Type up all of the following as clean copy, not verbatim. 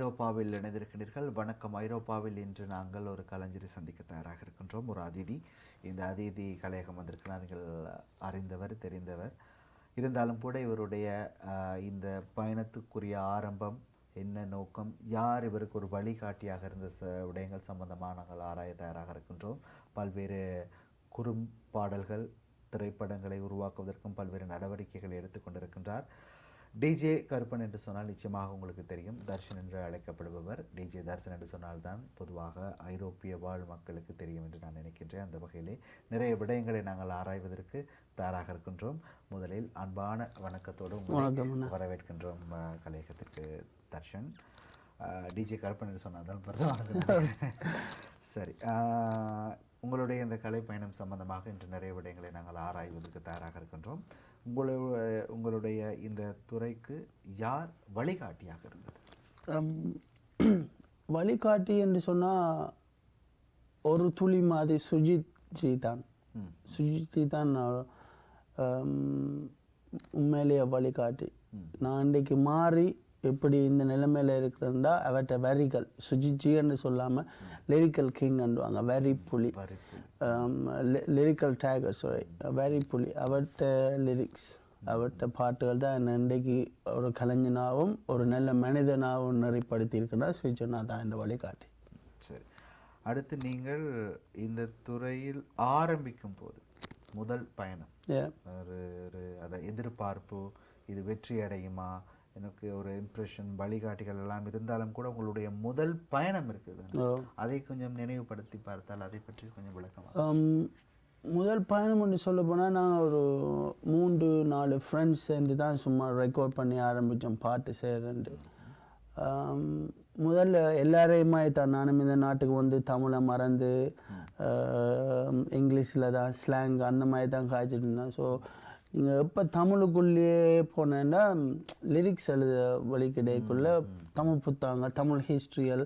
ஐரோப்பாவில் இணைந்திருக்கிறீர்கள். வணக்கம். ஐரோப்பாவில் இன்று நாங்கள் ஒரு கலைஞரை சந்திக்க தயாராக இருக்கின்றோம். ஒரு அதிதி. இந்த அதிதி கலையகம் வந்திருக்கிறார். நீங்கள் அறிந்தவர், தெரிந்தவர். இருந்தாலும் கூட இவருடைய இந்த பயணத்துக்குரிய ஆரம்பம் என்ன, நோக்கம், யார் இவருக்கு ஒரு வழிகாட்டியாக இருந்த விடயங்கள் சம்பந்தமாக நாங்கள் ஆராய தயாராக இருக்கின்றோம். பல்வேறு குறும்பாடல்கள், திரைப்படங்களை உருவாக்குவதற்கும் பல்வேறு நடவடிக்கைகளை எடுத்துக்கொண்டிருக்கின்றார். டிஜே கருப்பன் என்று சொன்னால் நிச்சயமாக உங்களுக்கு தெரியும். தர்ஷன் என்று அழைக்கப்படுபவர். டிஜே தர்ஷன் என்று சொன்னால்தான் பொதுவாக ஐரோப்பிய வாழ் மக்களுக்கு தெரியும் என்று நான் நினைக்கின்றேன். அந்த வகையிலே நிறைய விடயங்களை நாங்கள் ஆராய்வதற்கு தயாராக இருக்கின்றோம். முதலில் அன்பான வணக்கத்தோடு வரவேற்கின்றோம் கலையகத்திற்கு தர்ஷன். டிஜே கருப்பன் என்று சொன்னால்தான் சரி. உங்களுடைய இந்த கலை பயணம் சம்பந்தமாக இன்று நிறைய விடயங்களை நாங்கள் ஆராய்வதற்கு தயாராக இருக்கின்றோம். உங்களுடைய இந்த துறைக்கு யார் வழிகாட்டியாக இருந்தது? வழிகாட்டி என்று சொன்னால் ஒரு துளி மாதிரி சுஜித்ஜி தான். சுஜித்ஜி தான் உண்மையிலேயே வழிகாட்டி. நான் இன்றைக்கு மாறி எப்படி இந்த நிலைமையில் இருக்கிறதா அவற்றை வரிகள் சுஜிஜின்னு சொல்லாமல் லிரிக்கல் கிங் அண்டுவாங்க. வெரி புலி, லிரிக்கல் டேகர், சாரி, வெரி புலி. அவற்ற லிரிக்ஸ், அவற்ற பாட்டுகள் தான் என்னை இன்றைக்கு ஒரு கலைஞனாகவும் ஒரு நல்ல மனிதனாகவும் நெறிப்படுத்தியிருக்கிறார். சுஜினா தான் இந்த வழிகாட்டி. சரி. அடுத்து நீங்கள் இந்த துறையில் ஆரம்பிக்கும் போது முதல் பயணம், ஒரு அதை எதிர்பார்ப்பு, இது வெற்றி அடையுமா, எனக்கு ஒரு இம்ப்ரெஷன், வழிகாட்டிகள் எல்லாம் இருந்தாலும் கூட உங்களுடைய முதல் பயணம் இருக்குது, அதை கொஞ்சம் நினைவுபடுத்தி பார்த்தால் அதை பற்றி கொஞ்சம் விளக்கமாக. முதல் பயணம் ஒன்று சொல்ல போனால் நான் ஒரு 3-4 ஃப்ரெண்ட்ஸ் சேர்ந்து தான் சும்மா ரெக்கார்ட் பண்ணி ஆரம்பித்தோம் பாட்டு செய்கிறேன்ட்டு. முதல்ல எல்லாரையுமே தான் நானும் இந்த நாட்டுக்கு வந்து தமிழை மறந்து இங்கிலீஷில் தான் ஸ்லாங் அந்த மாதிரி தான் காய்ச்சிட்டு இருந்தேன். ஸோ நீங்கள் எப்போ தமிழுக்குள்ளேயே போனேன்னா லிரிக்ஸ் எழுத வழி கிடைக்குள்ள தமிழ் புத்தாங்க, தமிழ் ஹிஸ்ட்ரியல்,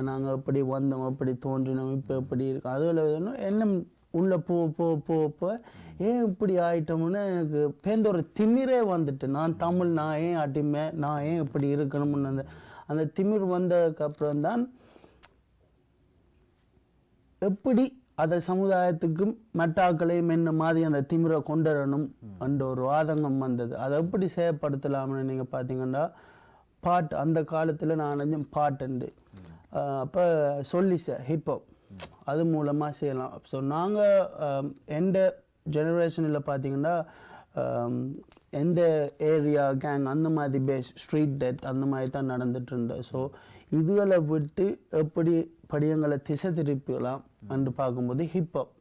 நாங்கள் எப்படி வந்தோம், எப்படி தோன்றினோம், இப்போ எப்படி இருக்கோம், அதில் என்ன உள்ளே போ ஏன் இப்படி ஆயிட்டோம்னு எனக்கு பேர்ந்த ஒரு திமிரே வந்துட்டு, நான் தமிழ், நான் ஏன் அடிமை, நான் ஏன் இப்படி இருக்கணும்னு அந்த திமிர் வந்ததுக்கப்புறம் தான் எப்படி அதை சமுதாயத்துக்கும் மெட்டாக்களையும் என்ன மாதிரி அந்த திமிரை கொண்டுவரணும் என்ற ஒரு ஆதங்கம் வந்தது. அதை எப்படி செயற்படுத்தலாம்னு நீங்கள் பார்த்தீங்கன்னா பாட்டு, அந்த காலத்தில் நான் நினைஞ்சேன் பாட்டுண்டு. அப்போ சொல்லிச ஹிப்ஹாப் அது மூலமாக செய்யலாம். ஸோ நாங்கள் எந்த ஜெனரேஷனில் பார்த்தீங்கன்னா எந்த ஏரியா கேங் அந்த மாதிரி பேஸ், ஸ்ட்ரீட் டெத் அந்த மாதிரி தான் நடந்துட்டு இருந்தேன். ஸோ இதுகளை விட்டு எப்படி படியங்களை திசை திருப்பிக்கலாம் என்று பார்க்கும்போது ஹிப்ஹாப்.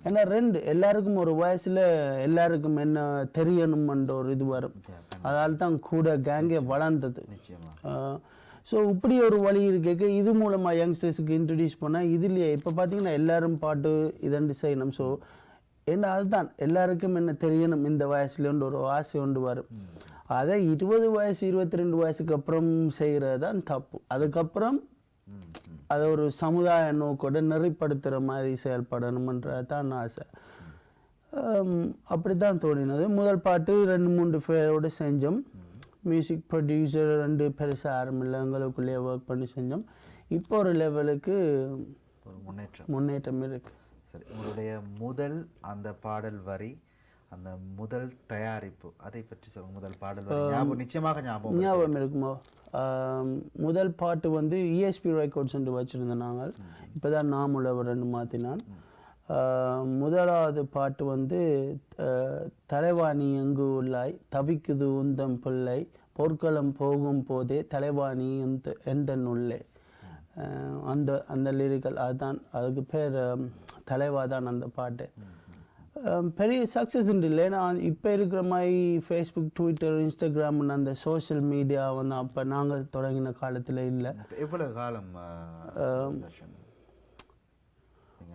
ஏன்னா எல்லாருக்கும் ஒரு வயசில் எல்லாருக்கும் என்ன தெரியணும்ன்ற ஒரு இது வரும். அதால் தான் கூட கேங்கே வளர்ந்தது. ஸோ இப்படி ஒரு வழி இருக்க இது மூலமாக யங்ஸ்டர்ஸுக்கு இன்ட்ரடியூஸ் பண்ணால் இதுலேயே இப்போ பார்த்தீங்கன்னா எல்லாரும் பாட்டு இதண்டு செய்யணும். ஸோ ஏன்னா அதுதான் எல்லாருக்கும் என்ன தெரியணும் இந்த வயசுலேருந்து ஒரு ஆசை ஒன்று வரும். அதை 20 வயசு 22 வயசுக்கு அப்புறம் செய்கிறது தான் தப்பு. அதுக்கப்புறம் அதை ஒரு சமுதாய நோக்கோட நெறிப்படுத்துகிற மாதிரி செயல்படணுமன்றது தான் ஆசை. அப்படி தான் தோணினது. முதல் பாட்டு 2-3 பேரோடு செஞ்சோம். மியூசிக் ப்ரொடியூசர் 2 பெருசாக ஆரம்பில்லை, எங்களுக்குள்ளேயே ஒர்க் பண்ணி செஞ்சோம். இப்போ ஒரு லெவலுக்கு முன்னேற்றம் இருக்குது. சரி. உங்களுடைய முதல் அந்த பாடல் வரி, அந்த முதல் தயாரிப்பு, அதை பற்றி சொல்லுங்கள். முதல் பாடல் வரி நிச்சயமாக ஞாபகம் இருக்குமோ? முதல் பாட்டு வந்து ESP ரெக்கார்ட்ஸ் என்று வச்சுருந்தேன் நாங்கள். இப்போ தான் நாமுள்ளவர் 2 மாற்றினான். முதலாவது பாட்டு வந்து தலைவாணி எங்கு உள்ளாய், தவிக்குது உந்தம் பிள்ளை, போர்க்களம் போகும் போதே தலைவாணி எந்த உள்ளே, அந்த லிரிக்கல் அதுதான். அதுக்கு பேர் தலைவா தான் அந்த பாட்டு. பெரிய சக்ஸஸ் இல்லை. ஏன்னா இப்போ இருக்கிற மாதிரி ஃபேஸ்புக், ட்விட்டர், இன்ஸ்டாகிராம்னு அந்த சோஷியல் மீடியா வந்து அப்போ நாங்கள் தொடங்கின காலத்தில் இல்லை. எவ்வளவு காலம்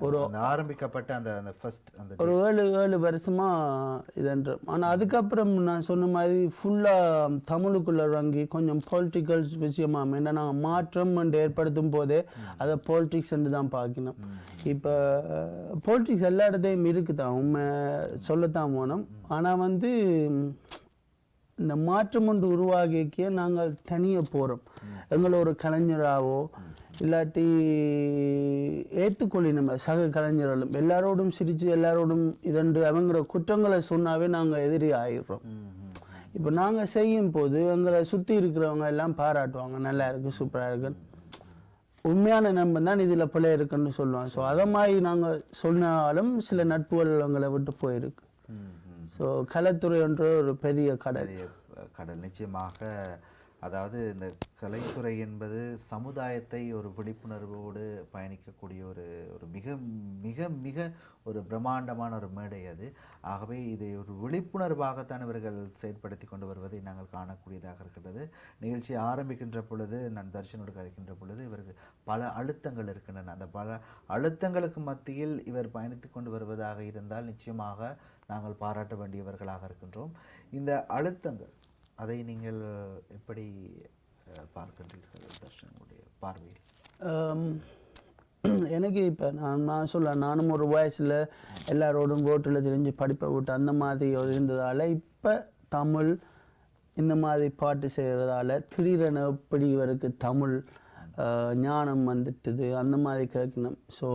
ஒரு ஆரம்பிக்கப்பட்ட அந்த ஃபர்ஸ்ட் ஒரு 7 வருஷமாக இதுன்ற. ஆனால் அதுக்கப்புறம் நான் சொன்ன மாதிரி ஃபுல்லாக தமிழுக்குள்ளே இறங்கி கொஞ்சம் பொலிட்டிக்கல்ஸ் விஷயமாக என்ன நாங்கள் மாற்றம் ஏற்படுத்தும் போதே அதை பொலிட்டிக்ஸ் என்று தான் பார்க்கணும். இப்போ பொலிட்டிக்ஸ் எல்லா இடத்தையும் இருக்குதான், உண்மை சொல்லத்தான் போனோம். ஆனால் வந்து இந்த மாற்றம் ஒன்று உருவாகிய நாங்கள் தனியாக போகிறோம். எங்களை ஒரு கலைஞராகவோ இல்லாட்டி ஏற்றுக்கொள்ளினோம் சக கலைஞர்களும் எல்லாரோடும் சிரித்து எல்லாரோடும் இதன்று அவங்களோட குற்றங்களை சொன்னாவே நாங்கள் எதிரி ஆயிடுறோம். இப்போ நாங்கள் செய்யும் போது எங்களை சுற்றி இருக்கிறவங்க எல்லாம் பாராட்டுவாங்க, நல்லா இருக்குது, சூப்பராக இருக்குன்னு. உண்மையான நண்பன் தான் இதில் பிள்ளை இருக்குன்னு சொல்லுவாங்க. ஸோ அதை மாதிரி நாங்கள் சொன்னாலும் சில நட்புகள் எங்களை விட்டு போயிருக்கு. ஸோ கலைத்துறை என்ற ஒரு பெரிய கடல். நிச்சயமாக. அதாவது இந்த கலைத்துறை என்பது சமுதாயத்தை ஒரு விழிப்புணர்வோடு பயணிக்கக்கூடிய ஒரு ஒரு மிக மிக மிக ஒரு பிரம்மாண்டமான ஒரு மேடை அது. ஆகவே இதை ஒரு விழிப்புணர்வாகத்தான் இவர்கள் செயற்படுத்தி கொண்டு வருவதை நாங்கள் காணக்கூடியதாக இருக்கிறது. நிகழ்ச்சி ஆரம்பிக்கின்ற பொழுது நான் தர்ஷனோடு கதைக்கின்ற பொழுது இவருக்கு பல அழுத்தங்கள் இருக்கின்றன. அந்த பல அழுத்தங்களுக்கு மத்தியில் இவர் பயணித்து கொண்டு வருவதாக இருந்தால் நிச்சயமாக நாங்கள் பாராட்ட வேண்டியவர்களாக இருக்கின்றோம். இந்த அழுத்தங்கள் அதை நீங்கள் எப்படி பார்க்கின்றீர்கள் தர்ஷனுடைய பார்வையில்? எனக்கு இப்போ நான் சொல்ல நானும் ஒரு வயசில் எல்லாரோடும் ரோட்டில் தெரிஞ்சு படிப்பை விட்டு அந்த மாதிரி இருந்ததால் இப்போ தமிழ் இந்த மாதிரி பாட்டு செய்கிறதால திடீரென எப்படி இவருக்கு தமிழ் ஞானம் வந்துட்டுது அந்த மாதிரி கேட்கணும். ஸோ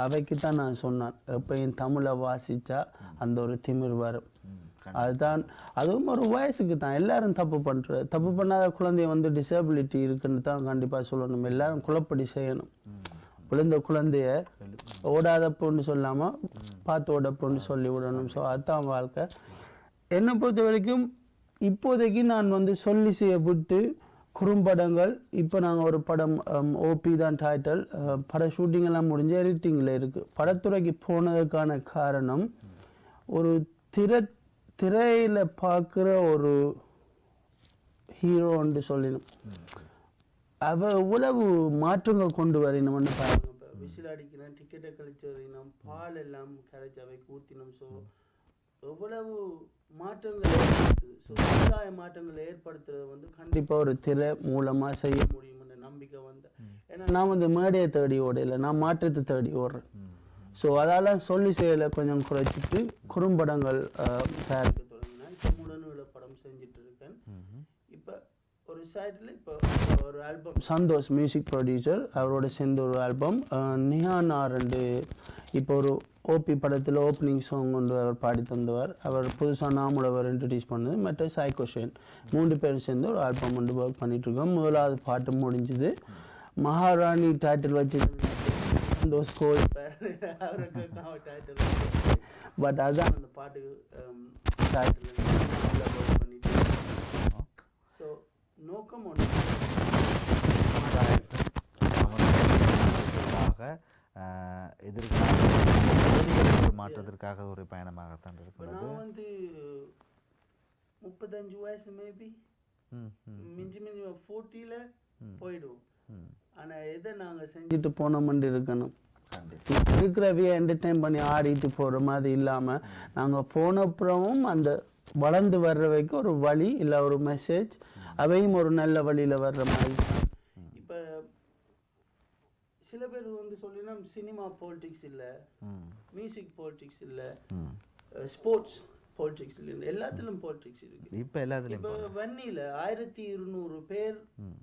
அவைக்கு தான் நான் சொன்னேன், எப்பயும் தமிழை வாசித்தா அந்த ஒரு திமிர் வரும். அதுதான், அதுவும் ஒரு வயசுக்கு தான். எல்லாரும் தப்பு பண்ணாத குழந்தைய வந்து டிசபிலிட்டி இருக்குன்னு தான் கண்டிப்பாக சொல்லணும். எல்லாரும் குழப்படி செய்யணும். விழுந்த குழந்தைய ஓடாதப்போன்னு சொல்லாமல் பார்த்து ஓடப்போன்னு சொல்லி விடணும். ஸோ அதுதான் வாழ்க்கை. என்னை பொறுத்த வரைக்கும் இப்போதைக்கு நான் வந்து சொல்லி செய்ய விட்டு குறும்படங்கள், இப்போ நாங்கள் ஒரு படம் ஓபி தான் டைட்டில், பட ஷூட்டிங் எல்லாம் முடிஞ்சு எடிட்டிங்கில் இருக்குது. படத்துறைக்கு போனதுக்கான காரணம் ஒரு திரையில் பார்க்குற ஒரு ஹீரோன்னு சொல்லணும். அவ உளவு மாற்றங்கள் கொண்டு வரணும்னு பாருங்க. இப்போ விசில் அடிக்கணும், டிக்கெட்டை கழிச்சு வரையணும், பால் எல்லாம் கரைச்சி அவைக்கு ஊற்றினோம். ஸோ எவ்வளவு மாற்றங்கள் ஏற்படுத்துது. ஸோ சமுதாய மாற்றங்களை ஏற்படுத்துறது வந்து கண்டிப்பாக ஒரு திரை மூலமாக செய்ய முடியும்னு நம்பிக்கை வந்து. ஏன்னா நான் வந்து மேடையை தேடி ஓடையில, நான் மாற்றத்தை தேடி ஓடுறேன். ஸோ அதால் சொல்லி செய்யலை கொஞ்சம் குறைச்சிட்டு குறும்படங்கள் தயாரிக்க தொடங்கினேன். இப்போ முழு படம் செஞ்சுட்டு இருக்கேன். இப்போ ஒரு சைடில் இப்போ ஒரு ஆல்பம் சந்தோஷ் மியூசிக் ப்ரொடியூசர் அவரோட சேர்ந்து ஒரு ஆல்பம் நிஹான் ஆரண்டு இப்போ ஒரு ஓபி படத்தில் ஓப்பனிங் சாங் கொண்டு அவர் பாடி தந்தவர். அவர் புதுசாக நாமளவர் இன்ட்ரடியூஸ் பண்ணது. மற்ற சைக்கோஷேன் 3 பேர் சேர்ந்து ஒரு ஆல்பம் வந்து ஒர்க் பண்ணிகிட்ருக்கோம். முதலாவது பாட்டு முடிஞ்சுது. மகாராணி டைட்டில் வச்சு சந்தோஷ் கோயில் அவருக்கு டைட்டில், பட் அதுதான் அந்த பாட்டுக்கு டைட்டில் ஒர்க் பண்ணிட்டு. ஸோ நோக்கம் ஒன்று எதிர்கால மாற்றத்திற்காக ஒரு பயணமாகத்தான் இருக்கிறது. நான் வந்து 35 வயசு மேபி மிஞ்சி 40ல் போயிடுவோம். ஆனால் எதை நாங்கள் செஞ்சுட்டு போனோம்னு இருக்கணும். இருக்கிறவையை என்டர்டைன் பண்ணி ஆடிட்டு போகிற மாதிரி இல்லாமல் நாங்கள் போனப்புறமும் அந்த வளர்ந்து வர்ற வரைக்கும் ஒரு வழி இல்லை ஒரு மெசேஜ் அவையும் ஒரு நல்ல வழியில் வர்ற மாதிரி. இப்போ சில பேர் வந்து சொல்லினா சினிமா பாலிடிக்ஸ் இல்லை, மியூசிக் பாலிடிக்ஸ் இல்லை, ஸ்போர்ட்ஸ் பாலிடிக்ஸ் இல்லை, எல்லாத்திலும் பாலிடிக்ஸ் இருக்கு. இப்போ வன்னியில் 1200 பேர்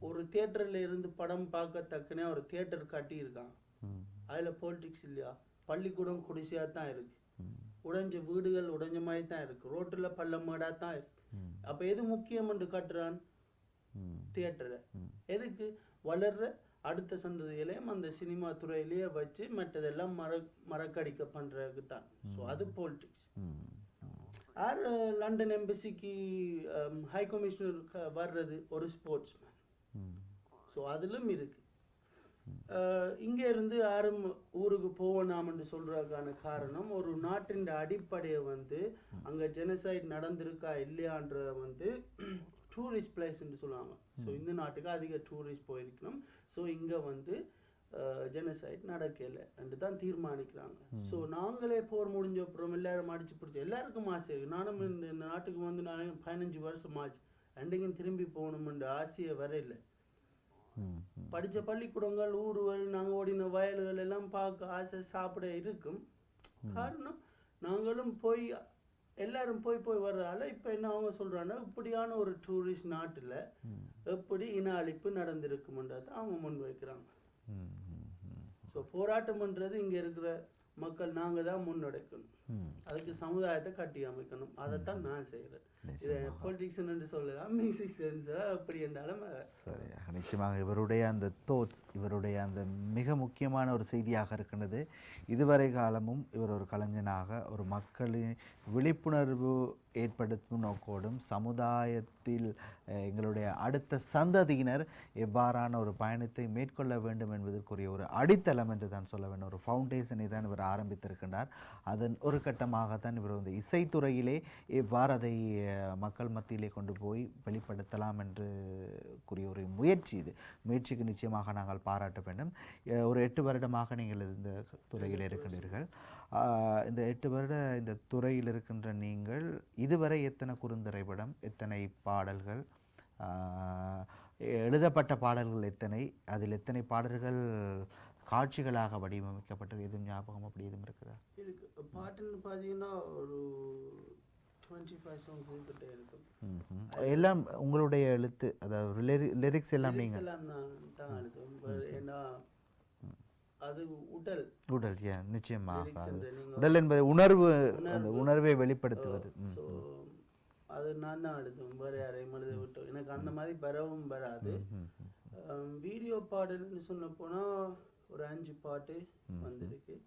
ஒரு தியேட்டரில் இருந்து படம் பார்க்கத்தக்கனே ஒரு தியேட்டர் கட்டியிருக்காங்க. அதில் பாலிடிக்ஸ் இல்லையா? பள்ளிக்கூடம் குடிசையாக தான் இருக்கு, உடைஞ்ச வீடுகள் உடைஞ்ச மாதிரி தான் இருக்கு, ரோட்டில் பள்ளமேடாக தான் இருக்கு. அப்போ எது முக்கியம் என்று கட்டுறான்? தியேட்டரை. எதுக்கு? வளர்ற அடுத்த சந்ததிகளையும் அந்த சினிமா துறையிலேயே வச்சு மற்றதெல்லாம் மறக்கடிக்க பண்ணுறதுக்கு தான். ஸோ அது பாலிடிக்ஸ். ஆர் லண்டன் எம்பசிக்கு ஹை கமிஷனர் வர்றது ஒரு ஸ்போர்ட்ஸ் மேன். ஸோ அதிலும் இருக்கு. இங்கே இருந்து யாரும் ஊருக்கு போகணாம்னு சொல்றதுக்கான காரணம் ஒரு நாட்டின் அடிப்படையை வந்து அங்கே ஜெனசைட் நடந்திருக்கா இல்லையான்றத வந்து டூரிஸ்ட் பிளேஸ்ன்னு சொல்லுவாங்க. ஸோ இந்த நாட்டுக்கு அதிக டூரிஸ்ட் போயிருக்கணும். ஸோ இங்கே வந்து ஜெனசைட் நடக்கலை என்று தான் தீர்மானிக்கிறாங்க. ஸோ நாங்களே போர் முடிஞ்ச அப்புறம் எல்லாரும் அடிச்சு பிடிச்சோம். எல்லாருக்கும் ஆசை இருக்குது. நானும் இந்த நாட்டுக்கு வந்து நான் 15 வருஷம் ஆச்சு, ரெண்டையும் திரும்பி போகணுமென்ற ஆசையை வரையில்லை. படித்த பள்ளிக்கூடங்கள் ஊர்கள் நாங்கள் ஓடின வயல்கள் எல்லாம் பார்க்க ஆசை சாப்பிட இருக்கும். காரணம் நாங்களும் போய் எல்லாரும் போய் வர்றதால இப்போ என்ன அவங்க சொல்கிறாங்கன்னா இப்படியான ஒரு டூரிஸ்ட் நாட்டில் எப்படி இன அழிப்பு நடந்திருக்குமன்றதை அவங்க முன் வைக்கிறாங்க. ஸோ போராட்டம்ன்றது இங்கே இருக்கிற மக்கள் நாங்கள் தான் முன்னெடுக்கணும், அதுக்கு சமுதாயத்தை கட்டி அமைக்கணும். அதைத்தான் நான் செய்கிறேன். இது பொலிட்டிக்ஸ்ன்னு சொல்லலாம், மியூசிக்ஸ் அப்படி என்றாலும் சரி. நிச்சயமாக இவருடைய அந்த தோட்ஸ், இவருடைய அந்த மிக முக்கியமான ஒரு செய்தியாக இருக்கின்றது. இதுவரை காலமும் இவர் ஒரு கலைஞனாக ஒரு மக்களின் விழிப்புணர்வு ஏற்படுத்தும் நோக்கோடும் சமுதாயத்தில் எங்களுடைய அடுத்த சந்ததியினர் எவ்வாறான ஒரு பயணத்தை மேற்கொள்ள வேண்டும் என்பதற்குரிய ஒரு அடித்தளம் என்று தான் சொல்ல வேண்டும், ஒரு ஃபவுண்டேஷனை தான் இவர் ஆரம்பித்திருக்கின்றார். அதன் ஒரு கட்டமாகத்தான் இவர் வந்து இசைத்துறையிலே எவ்வாறு அதை மக்கள் மத்தியிலே கொண்டு போய் வெளிப்படுத்தலாம் என்று கூறிய ஒரு முயற்சி. இது முயற்சிக்கு நிச்சயமாக நாங்கள் பாராட்ட வேண்டும். ஒரு 8 வருடமாக நீங்கள் இந்த துறையில் இருக்கின்றீர்கள். இந்த 8 வருட இந்த துறையில் இருக்கின்ற நீங்கள் இதுவரை எத்தனை குறுந்திரைப்படம், எத்தனை பாடல்கள், எழுதப்பட்ட பாடல்கள் எத்தனை, அதில் எத்தனை பாடல்கள் காட்சிகளாக வடிவமைக்கப்பட்டது, எதுவும் ஞாபகம் அப்படி எதுவும் இருக்குதா? இருக்கு. பாட்டுன்னு பார்த்தீங்கன்னா ஒரு 25 songs கிட்ட இருக்கும். எல்லாம் உங்களுடைய எழுத்து, அதாவது லிரிக்ஸ் எல்லாம் நீங்கள் எல்லாம் நான் தான் எழுதுவேன். ஏன்னா அது உடல் நிச்சயமாக உடல் என்பது உணர்வு, அந்த உணர்வை வெளிப்படுத்துவது. ஸோ அது நான் தான் எழுதுவேன், வேறு யாரையும் எழுத விட்டோம். எனக்கு அந்த மாதிரி வரவும் வராது. வீடியோ பாடல்னு சொன்ன போனால் ஒரு 5 பாட்டு வந்திருக்கு.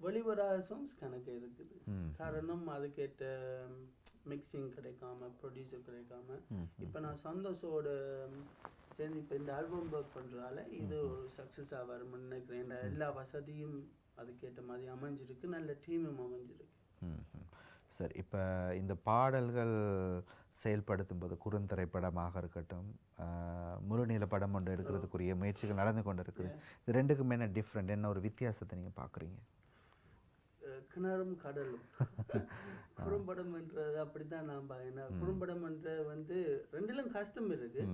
வெளிவராத சாங்ஸ் கணக்கு இருக்குது. காரணம் அதுக்கேற்ற மிக்சிங் கிடைக்காம, ப்ரொடியூசர் கிடைக்காம. இப்போ நான் சந்தோஷோட சேர்ந்து இப்போ இந்த ஆல்பம் ஒர்க் பண்ணுறதால இது ஒரு சக்ஸஸாக வரும்னு நினைக்கிறேன். எல்லா வசதியும் அதுக்கேற்ற மாதிரி அமைஞ்சிருக்கு, நல்ல டீமும் அமைஞ்சிருக்கு. சரி, இப்போ இந்த பாடல்கள் செயல்படுத்தும் போது குறுந்திரைப்படமாக இருக்கட்டும், முழுநீள படம் ஒன்று எடுக்கிறதுக்குரிய முயற்சிகள் நடந்து கொண்டு இருக்குது. இது ரெண்டுக்கும் என்ன டிஃப்ரெண்ட், என்ன ஒரு வித்தியாசத்தை நீங்கள் பார்க்குறீங்க? கிணறும் கடலும். குறும்படம் என்றது அப்படித்தான் நான் பார்க்கிறேன். குறும்படம் என்ற வந்து ரெண்டிலும் கஷ்டம் இருக்கு.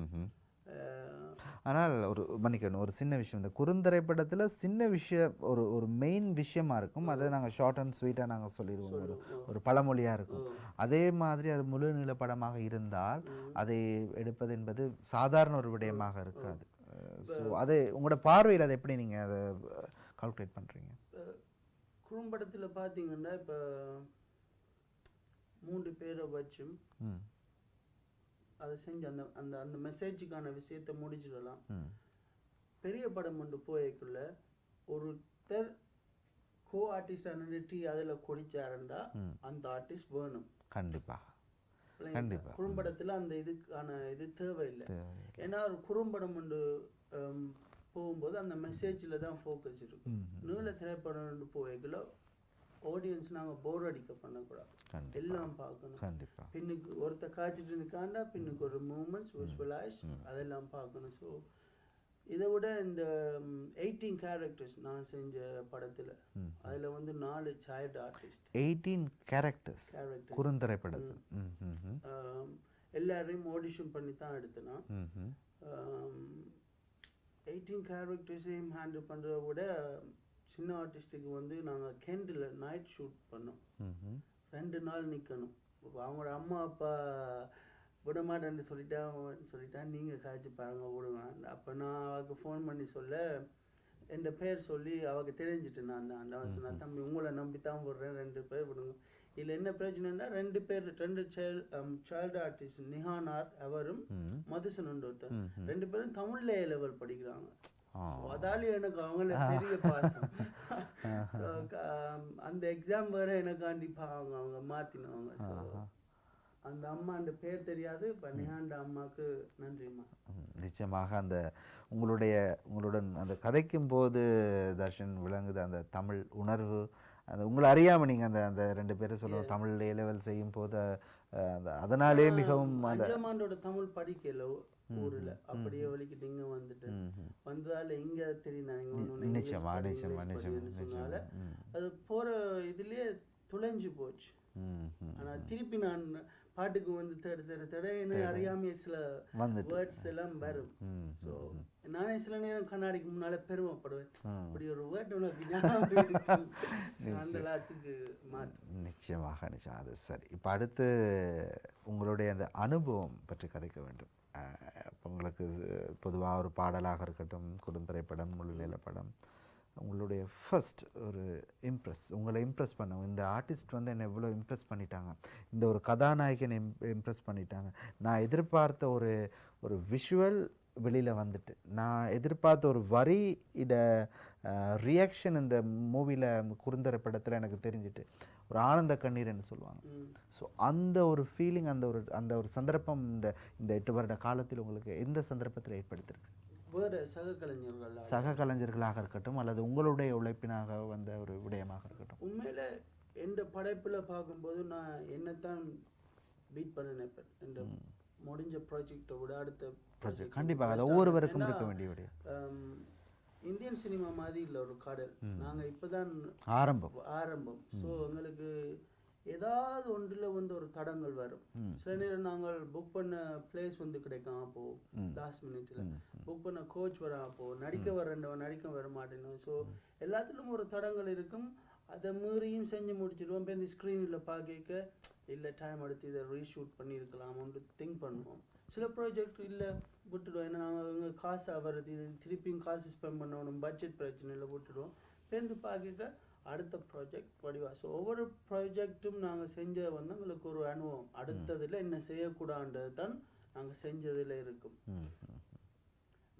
ஆனால் ஒரு மன்னிக்கணும், ஒரு சின்ன விஷயம், இந்த குறுந்திரைப்படத்தில் சின்ன விஷயம் ஒரு மெயின் விஷயமா இருக்கும், அதை நாங்கள் ஷார்ட் அண்ட் ஸ்வீட்டாக நாங்கள் சொல்லிடுவோம், ஒரு பழமொழியாக இருக்கும். அதே மாதிரி அது முழு நீள படமாக இருந்தால் அதை எடுப்பது என்பது சாதாரண ஒரு விடயமாக இருக்காது. ஸோ அது உங்களோட பார்வையில் அதை எப்படி நீங்கள் அதை கால்குலேட் பண்ணுறீங்க? குறும்படத்தில் பார்த்தீங்கன்னா இப்போ 3 பேரை வச்சும் அதை செஞ்சு அந்த அந்த அந்த மெசேஜுக்கான விஷயத்தை முடிச்சிடலாம். பெரிய படம் கொண்டு போய்க்குள்ள ஒருத்தர் கோ ஆர்டிஸ்டாக நிறுத்தி அதில் கொடிச்சாருண்டா அந்த ஆர்டிஸ்ட் வேணும். கண்டிப்பாக குறும்படத்தில் அந்த இதுக்கான இது தேவையில்லை. ஏன்னா ஒரு குறும்படம் கொண்டு போகும்போது அந்த மெசேஜில் தான் ஃபோக்கஸ் இருக்கும். நீள திரைப்படம் போய்க்குள்ள ஆடியன்ஸ் நாங்கள் போர் அடிக்க பண்ணக்கூடாது, எல்லாம் பார்க்கணும். பின்னுக்கு ஒருத்தர் காய்ச்சிட்டு இருக்காண்டா பின்னுக்கு ஒரு மூமெண்ட்ஸ் விஷுவலைஸ் அதெல்லாம் பார்க்கணும். ஸோ இதை விட இந்த 18 கேரக்டர்ஸ் நான் செஞ்ச படத்தில் அதில் வந்து 4 சைல்டு ஆர்டிஸ்ட், 18 கேரக்டர்ஸ் குறுந்திரைப்படத்தில் எல்லாரையும் ஆடிஷன் பண்ணி தான் எடுத்தேன்னா. 18 கேரக்டர்ஸையும் ஹேண்டில் பண்ணுறத விட சின்ன ஆர்டிஸ்ட்டுக்கு வந்து நாங்கள் கேண்டில் நைட் ஷூட் பண்ணோம். 2 நாள் நிற்கணும். அவங்களோட அம்மா அப்பா விட மாட்டேன்னு சொல்லிட்டா நீங்கள் காய்ச்சி பாருங்க விடுங்க. அப்போ நான் அவளுக்கு ஃபோன் பண்ணி சொல்ல என் பேர் சொல்லி அவளுக்கு தெரிஞ்சிட்டு நான் தான் அவன் சொன்னா, தம்பி உங்களை நம்பி தான் விடுறேன், 2 பேர் விடுங்க. இதில் என்ன பிரச்சனைன்னா 2 சைல்டு ஆர்டிஸ்ட் நிஹானார் அவரும் மதுசன் ஒருத்தர் 2 பேரும் தமிழ்ல லெவல் படிக்கிறாங்க. அதால எனக்கு அவங்கள பெரிய பாசம். ஸோ அந்த எக்ஸாம் வேற எனக்காண்டி அவங்க மாற்றினவங்க. ஸோ அந்த அம்மா அந்த பேர் தெரியாது, நிஹாண்ட அம்மாவுக்கு நன்றிம்மா. நிச்சயமாக அந்த உங்களுடன் அந்த கதைக்கும் போது தர்ஷன் விளங்குது அந்த தமிழ் உணர்வு. அந்த உங்களை அறியாமல் நீங்கள் அந்த 2 பேரை சொல்லுவோம் தமிழ் லெவல் செய்யும் போது அதனாலே மிகவும் அந்த தமிழ் படிக்கல ஊரில் அப்படியே வலிக்கிட்டு இங்கே வந்துட்டு வந்ததால் இங்கே தெரியுதாங்க சொன்னால அது போகிற இதுலேயே துளைஞ்சு போச்சு. ஆனால் திருப்பி நான் பாட்டுக்கு வந்து தேட என்ன அறியாமையே சில வேர்ட்ஸ் எல்லாம் வரும். ஸோ நானே சில நேரம் கண்ணாடிக்கு முன்னால பெருமைப்படுவேன், இப்படி ஒரு வேர்ட் உனக்கு ஞாபகம் இருக்கு. அந்த எல்லாத்துக்கு நிச்சயமாக நிச்சயம். அது சரி. இப்போ அடுத்து உங்களுடைய அந்த அனுபவம் பற்றி கதைக்க வேண்டும். இப்போ உங்களுக்கு பொதுவாக ஒரு பாடலாக இருக்கட்டும், குறுந்திரைப்படம், முழுநில படம், உங்களுடைய ஃபர்ஸ்ட் ஒரு உங்களை இம்ப்ரெஸ் பண்ணவங்க, இந்த ஆர்டிஸ்ட் வந்து என்னை எவ்வளோ இம்ப்ரெஸ் பண்ணிட்டாங்க, இந்த ஒரு கதாநாயகனை இம்ப்ரெஸ் பண்ணிட்டாங்க, நான் எதிர்பார்த்த ஒரு விஷுவல் வெளியில் வந்துட்டு, நான் எதிர்பார்த்த ஒரு வரி ரியாக்ஷன் இந்த மூவியில் குறுந்திரைப்படத்தில் எனக்கு தெரிஞ்சுட்டு ஒரு ஆனந்த கண்ணீர்னு சொல்லுவாங்க. ஸோ அந்த ஒரு ஃபீலிங், அந்த ஒரு சந்தர்ப்பம் இந்த 8 வருட காலத்தில் உங்களுக்கு எந்த சந்தர்ப்பத்தில் ஏற்படுத்தியிருக்கு? வேறு சக கலைஞர்களாக இருக்கட்டும் அல்லது உங்களுடைய உழைப்பினாக வந்த ஒரு விடயமாக இருக்கட்டும். உண்மையில் எந்த படைப்பில் பார்க்கும்போது நான் என்னத்தான் பீட் பண்ண நினைப்பேன். இந்த முடிஞ்ச ப்ராஜெக்டை விட அடுத்த ப்ராஜெக்ட் கண்டிப்பாக அது ஒவ்வொருவருக்கும் இருக்க வேண்டிய விடயம். இந்தியன் சினிமா மாதிரி இல்லை ஒரு கடல். நாங்கள் இப்போ தான் ஆரம்பம். ஸோ எங்களுக்கு ஏதாவது ஒன்றில் வந்து ஒரு தடங்கள் வரும். சில நேரம் நாங்கள் புக் பண்ண பிளேஸ் வந்து கிடைக்கும், அப்போ லாஸ்ட் மினிட்ல புக் பண்ண கோச் வர, அப்போ நடிக்க வர மாட்டேன்னு. ஸோ எல்லாத்துலேயும் ஒரு தடங்கள் இருக்கும். அதை மீறியும் செஞ்சு முடிச்சிடுவோம். இப்போ இந்த ஸ்க்ரீனில் பார்க்க இல்லை டைம் எடுத்து இதை ரீஷூட் பண்ணியிருக்கலாம்னு திங்க் பண்ணுவோம். சில ப்ராஜெக்ட் இல்லை விட்டுடுவோம். ஏன்னா நாங்கள் காசு வருது, இது திருப்பியும் காசு ஸ்பெண்ட் பண்ணணும், பட்ஜெட் பிரச்சனையில் விட்டுடுவோம். பேருந்து பார்க்க அடுத்த ப்ராஜெக்ட் வடிவா. ஸோ ஒவ்வொரு ப்ராஜெக்டும் நாங்கள் செஞ்ச வந்து எங்களுக்கு ஒரு அனுபவம். அடுத்ததில் என்ன செய்யக்கூடாதுன்றது தான் நாங்கள் செஞ்சதில் இருக்கும்.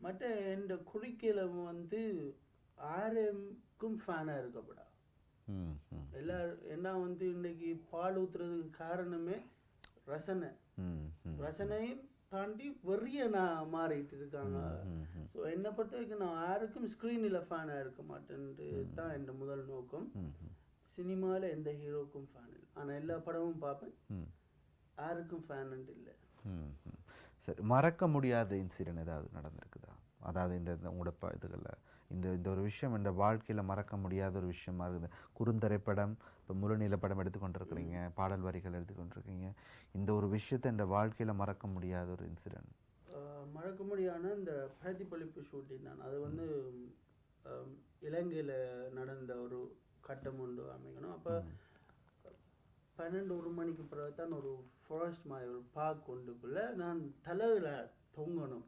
மற்ற இந்த குறிக்கையில் வந்து யாருக்கும் ஃபேனாக இருக்கப்படா. எல்லாம் வந்து இன்னைக்கு பால் ஊற்றுறதுக்கு காரணமே ரசனையும் தாண்டி வெறிய நான் மாறிட்டு இருக்காங்க. ஸோ என்னை பொறுத்த வரைக்கும் நான் யாருக்கும் ஸ்க்ரீனில் ஃபேனாக இருக்க மாட்டேன்ட்டு தான் என் முதல் நோக்கம். சினிமாவில் எந்த ஹீரோக்கும் ஃபேன் இல்லை, ஆனால் எல்லா படமும் பார்ப்பேன், யாருக்கும் ஃபேனுன்ட்டு இல்லை. சரி, மறக்க முடியாத இன்சிடென்ட் ஏதாவது நடந்திருக்குதா? அதாவது இந்த உங்களோட இதுகளில் இந்த ஒரு விஷயம் இந்த வாழ்க்கையில் மறக்க முடியாத ஒரு விஷயமா இருக்குது. குறுந்திரைப்படம், இப்போ முழுநில படம் எடுத்துக்கொண்டிருக்கிறீங்க, பாடல் வரிகள் எடுத்துக்கொண்டிருக்கீங்க, இந்த ஒரு விஷயத்தை இந்த வாழ்க்கையில் மறக்க முடியாத ஒரு இன்சிடென்ட்? மறக்க முடியாத இந்த பிரதிபலிப்பு ஷூட்டிங் தான். அது வந்து இலங்கையில் நடந்த ஒரு கட்டம் ஒன்று அமைக்கணும். அப்போ 12-1 மணிக்கு பிறகு தான் ஒரு ஃபாரஸ்ட் மாதிரி ஒரு பார்க் ஒன்றுக்குள்ளே நான் தலையில் தொங்கணும்.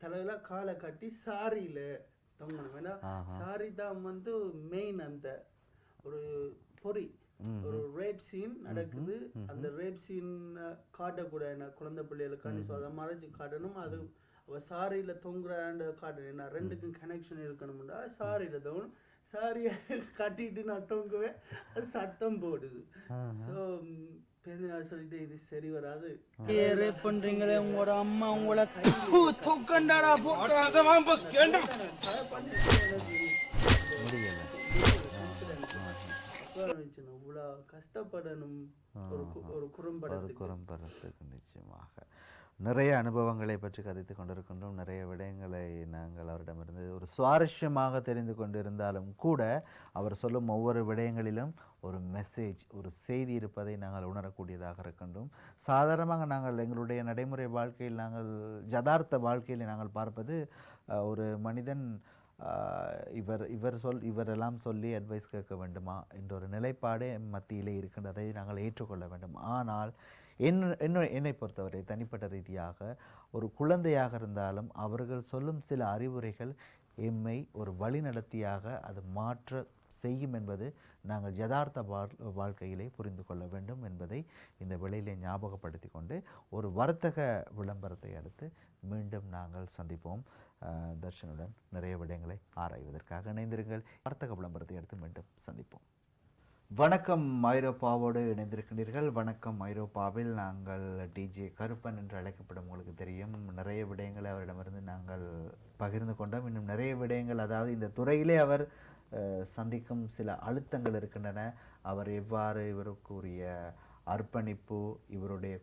தலையில் காலை கட்டி சாரியில் தொங்கணும். ஏன்னா சாரி தான் வந்து மெயின். அந்த ஒரு ஒரு ரேப் சீன் நடக்குது. அந்த ரேப் சீன் காட்டக்கூடாது குழந்தை பிள்ளைகளுக்காண்டி. ஸோ அதை மறைச்சு காட்டணும். அது அவள் சாரியில் தொங்குறாண்ட காட்டணும். ஏன்னா ரெண்டுக்கும் கனெக்ஷன் இருக்கணும்டா. சாரியில் தொங்கணும். சாரியை கட்டிட்டு நான் தொங்குவேன், அது சத்தம் போடுது. ஸோ பேருந்து சொல்லிட்டு இது சரி வராது, ரேப் பண்றீங்களே, உங்களோட அம்மா உங்களை தொக்கண்டாடா இவ்வளோ கஷ்டப்படணும் ஒரு குறும்படத்துக்கு. நிச்சயமாக நிறைய அனுபவங்களை பற்றி கதைத்து கொண்டிருக்கின்றோம். நிறைய விடயங்களை நாங்கள் அவரிடமிருந்து ஒரு சுவாரஸ்யமாக தெரிந்து கொண்டிருந்தாலும் கூட அவர் சொல்லும் ஒவ்வொரு விடயங்களிலும் ஒரு மெசேஜ், ஒரு செய்தி இருப்பதை நாங்கள் உணரக்கூடியதாக இருக்கின்றோம். சாதாரணமாக நாங்கள் எங்களுடைய நடைமுறை வாழ்க்கையில், நாங்கள் யதார்த்த வாழ்க்கையில் நாங்கள் பார்ப்பது ஒரு மனிதன் இவரெல்லாம் சொல்லி அட்வைஸ் கேட்க வேண்டுமா என்ற ஒரு நிலைப்பாடே மத்தியிலே இருக்கின்றதை நாங்கள் ஏற்றுக்கொள்ள வேண்டும். ஆனால் என்னை பொறுத்தவரை தனிப்பட்ட ரீதியாக ஒரு குழந்தையாக இருந்தாலும் அவர்கள் சொல்லும் சில அறிவுரைகள் எம்மை ஒரு வழிநடத்தியாக அது மாற்ற செய்யும் என்பது நாங்கள் யதார்த்த வாழ்க்கையிலே புரிந்து கொள்ள வேண்டும் என்பதை இந்த வேளையிலே ஞாபகப்படுத்தி கொண்டு ஒரு வர்த்தக விளம்பரத்தை அடுத்து மீண்டும் நாங்கள் சந்திப்போம். தர்ஷனுடன் நிறைய விடயங்களை ஆராய்வதற்காக இணைந்திருங்கள். வர்த்தக விளம்பரத்தை அடுத்து மீண்டும் சந்திப்போம். வணக்கம், ஐரோப்பாவோடு இணைந்திருக்கின்றீர்கள். வணக்கம் ஐரோப்பாவில் நாங்கள் டிஜே கருப்பன் என்று அழைக்கப்படும் உங்களுக்கு தெரியும். நிறைய விடயங்களை அவரிடமிருந்து நாங்கள் பகிர்ந்து கொண்டோம். இன்னும் நிறைய விடயங்கள், அதாவது இந்த துறையிலே அவர் சந்திக்கும் சில அழுத்தங்கள் இருக்கின்றன. அவர் எவ்வாறு இவருக்குரிய அர்ப்பணிப்பு, இவருடைய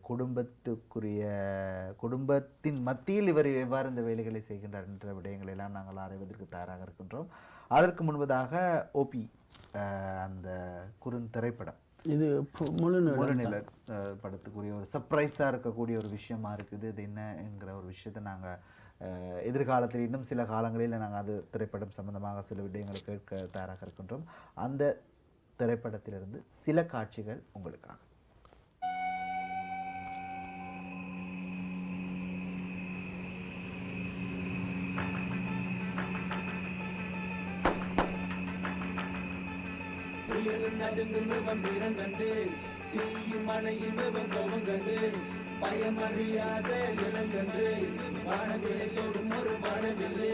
குடும்பத்தின் மத்தியில் இவர் எவ்வாறு இந்த வேலைகளை செய்கின்றார் என்ற விடயங்களை எல்லாம் நாங்கள் ஆராய்வதற்கு தயாராக இருக்கின்றோம். அதற்கு முன்பதாக ஓபி அந்த குறுந்திரைப்படம், இது முழுநில படத்துக்குரிய ஒரு சர்ப்ரைஸாக இருக்கக்கூடிய ஒரு விஷயமா இருக்குது. இது என்னங்கிற ஒரு விஷயத்தை நாங்கள் எதிர்காலத்தில் இன்னும் சில காலங்களில் நாங்கள் அது திரைப்படம் சம்பந்தமாக சில விடயங்களை கேட்க தயாராக இருக்கின்றோம். அந்த திரைப்படத்திலிருந்து சில காட்சிகள் உங்களுக்காக. கண்டு தீயும் மனையும் கோபம் கண்டு பயமறியாத இளங்கன்று வானவிலை தோடும் ஒரு வானவில்லு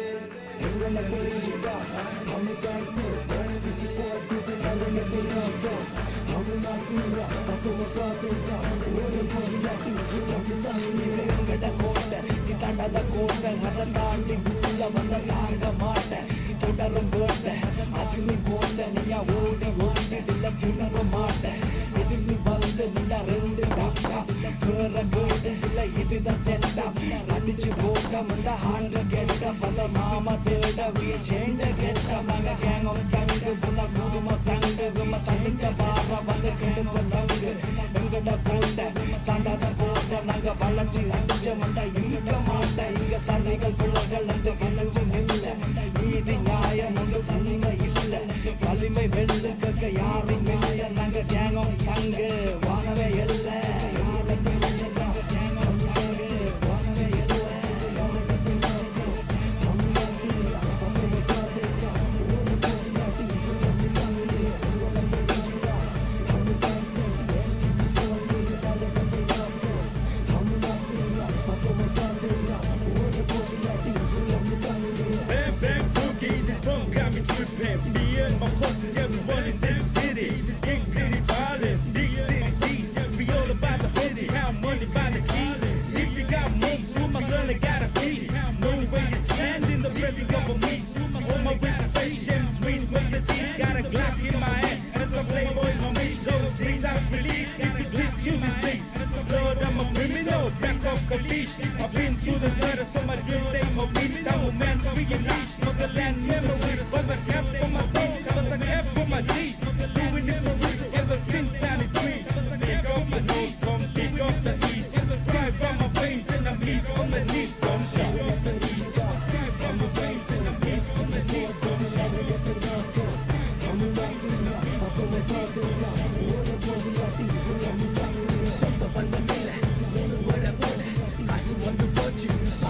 தண்டத கோட்டை அதை தாண்டி புள்ள வந்த தாங்க மாட்டேன் தொடரும் வேட்டை அது நீ போட்ட நீயா ஓடி ஓடிடல புணர மாட்டேன் எதிர்ந்து வந்து நீயா ரெண்டு டாக்டா வேற கேட்டு இல்ல இதுதான் செட்டா அடிச்சு போட்ட முந்த ஹாண்ட கெட்ட பல மாமா தேட we change the கெட்ட மங்க gang of சங்கு புள்ள கூதும சங்கு கும்ம தண்ணிக்க பாவ வந்து கெடுப்ப சங்கு எங்கட கோட்டை தாண்டாத கோட்டை நாங்க வளைச்சு அடிச்ச மண்டை இருக்க மாட்டேன் இங்க சண்டைகள் பிள்ளைகள் அந்த வளைச்சு நெஞ்ச நீதி நியாயம் ஒன்று சலுமை இல்லை வலிமை வெள்ளு கக்க யாரும் இல்லை நாங்க gang of சங்கு வானவே இல்லை I've been through the gutter, so my dreams stay more reached. I'm a man, so we can reach motherland memories. But I kept for my thoughts, but I kept for my G's. Doing it for real ever since 93. Pick up the nose, come pick up the east. Drive by my veins and I'm east on the knee. Come pick up the east. Drive by my veins and I'm east on the knee. Come pick up the east. Come back to the east. So let's start this now. Something from the middle.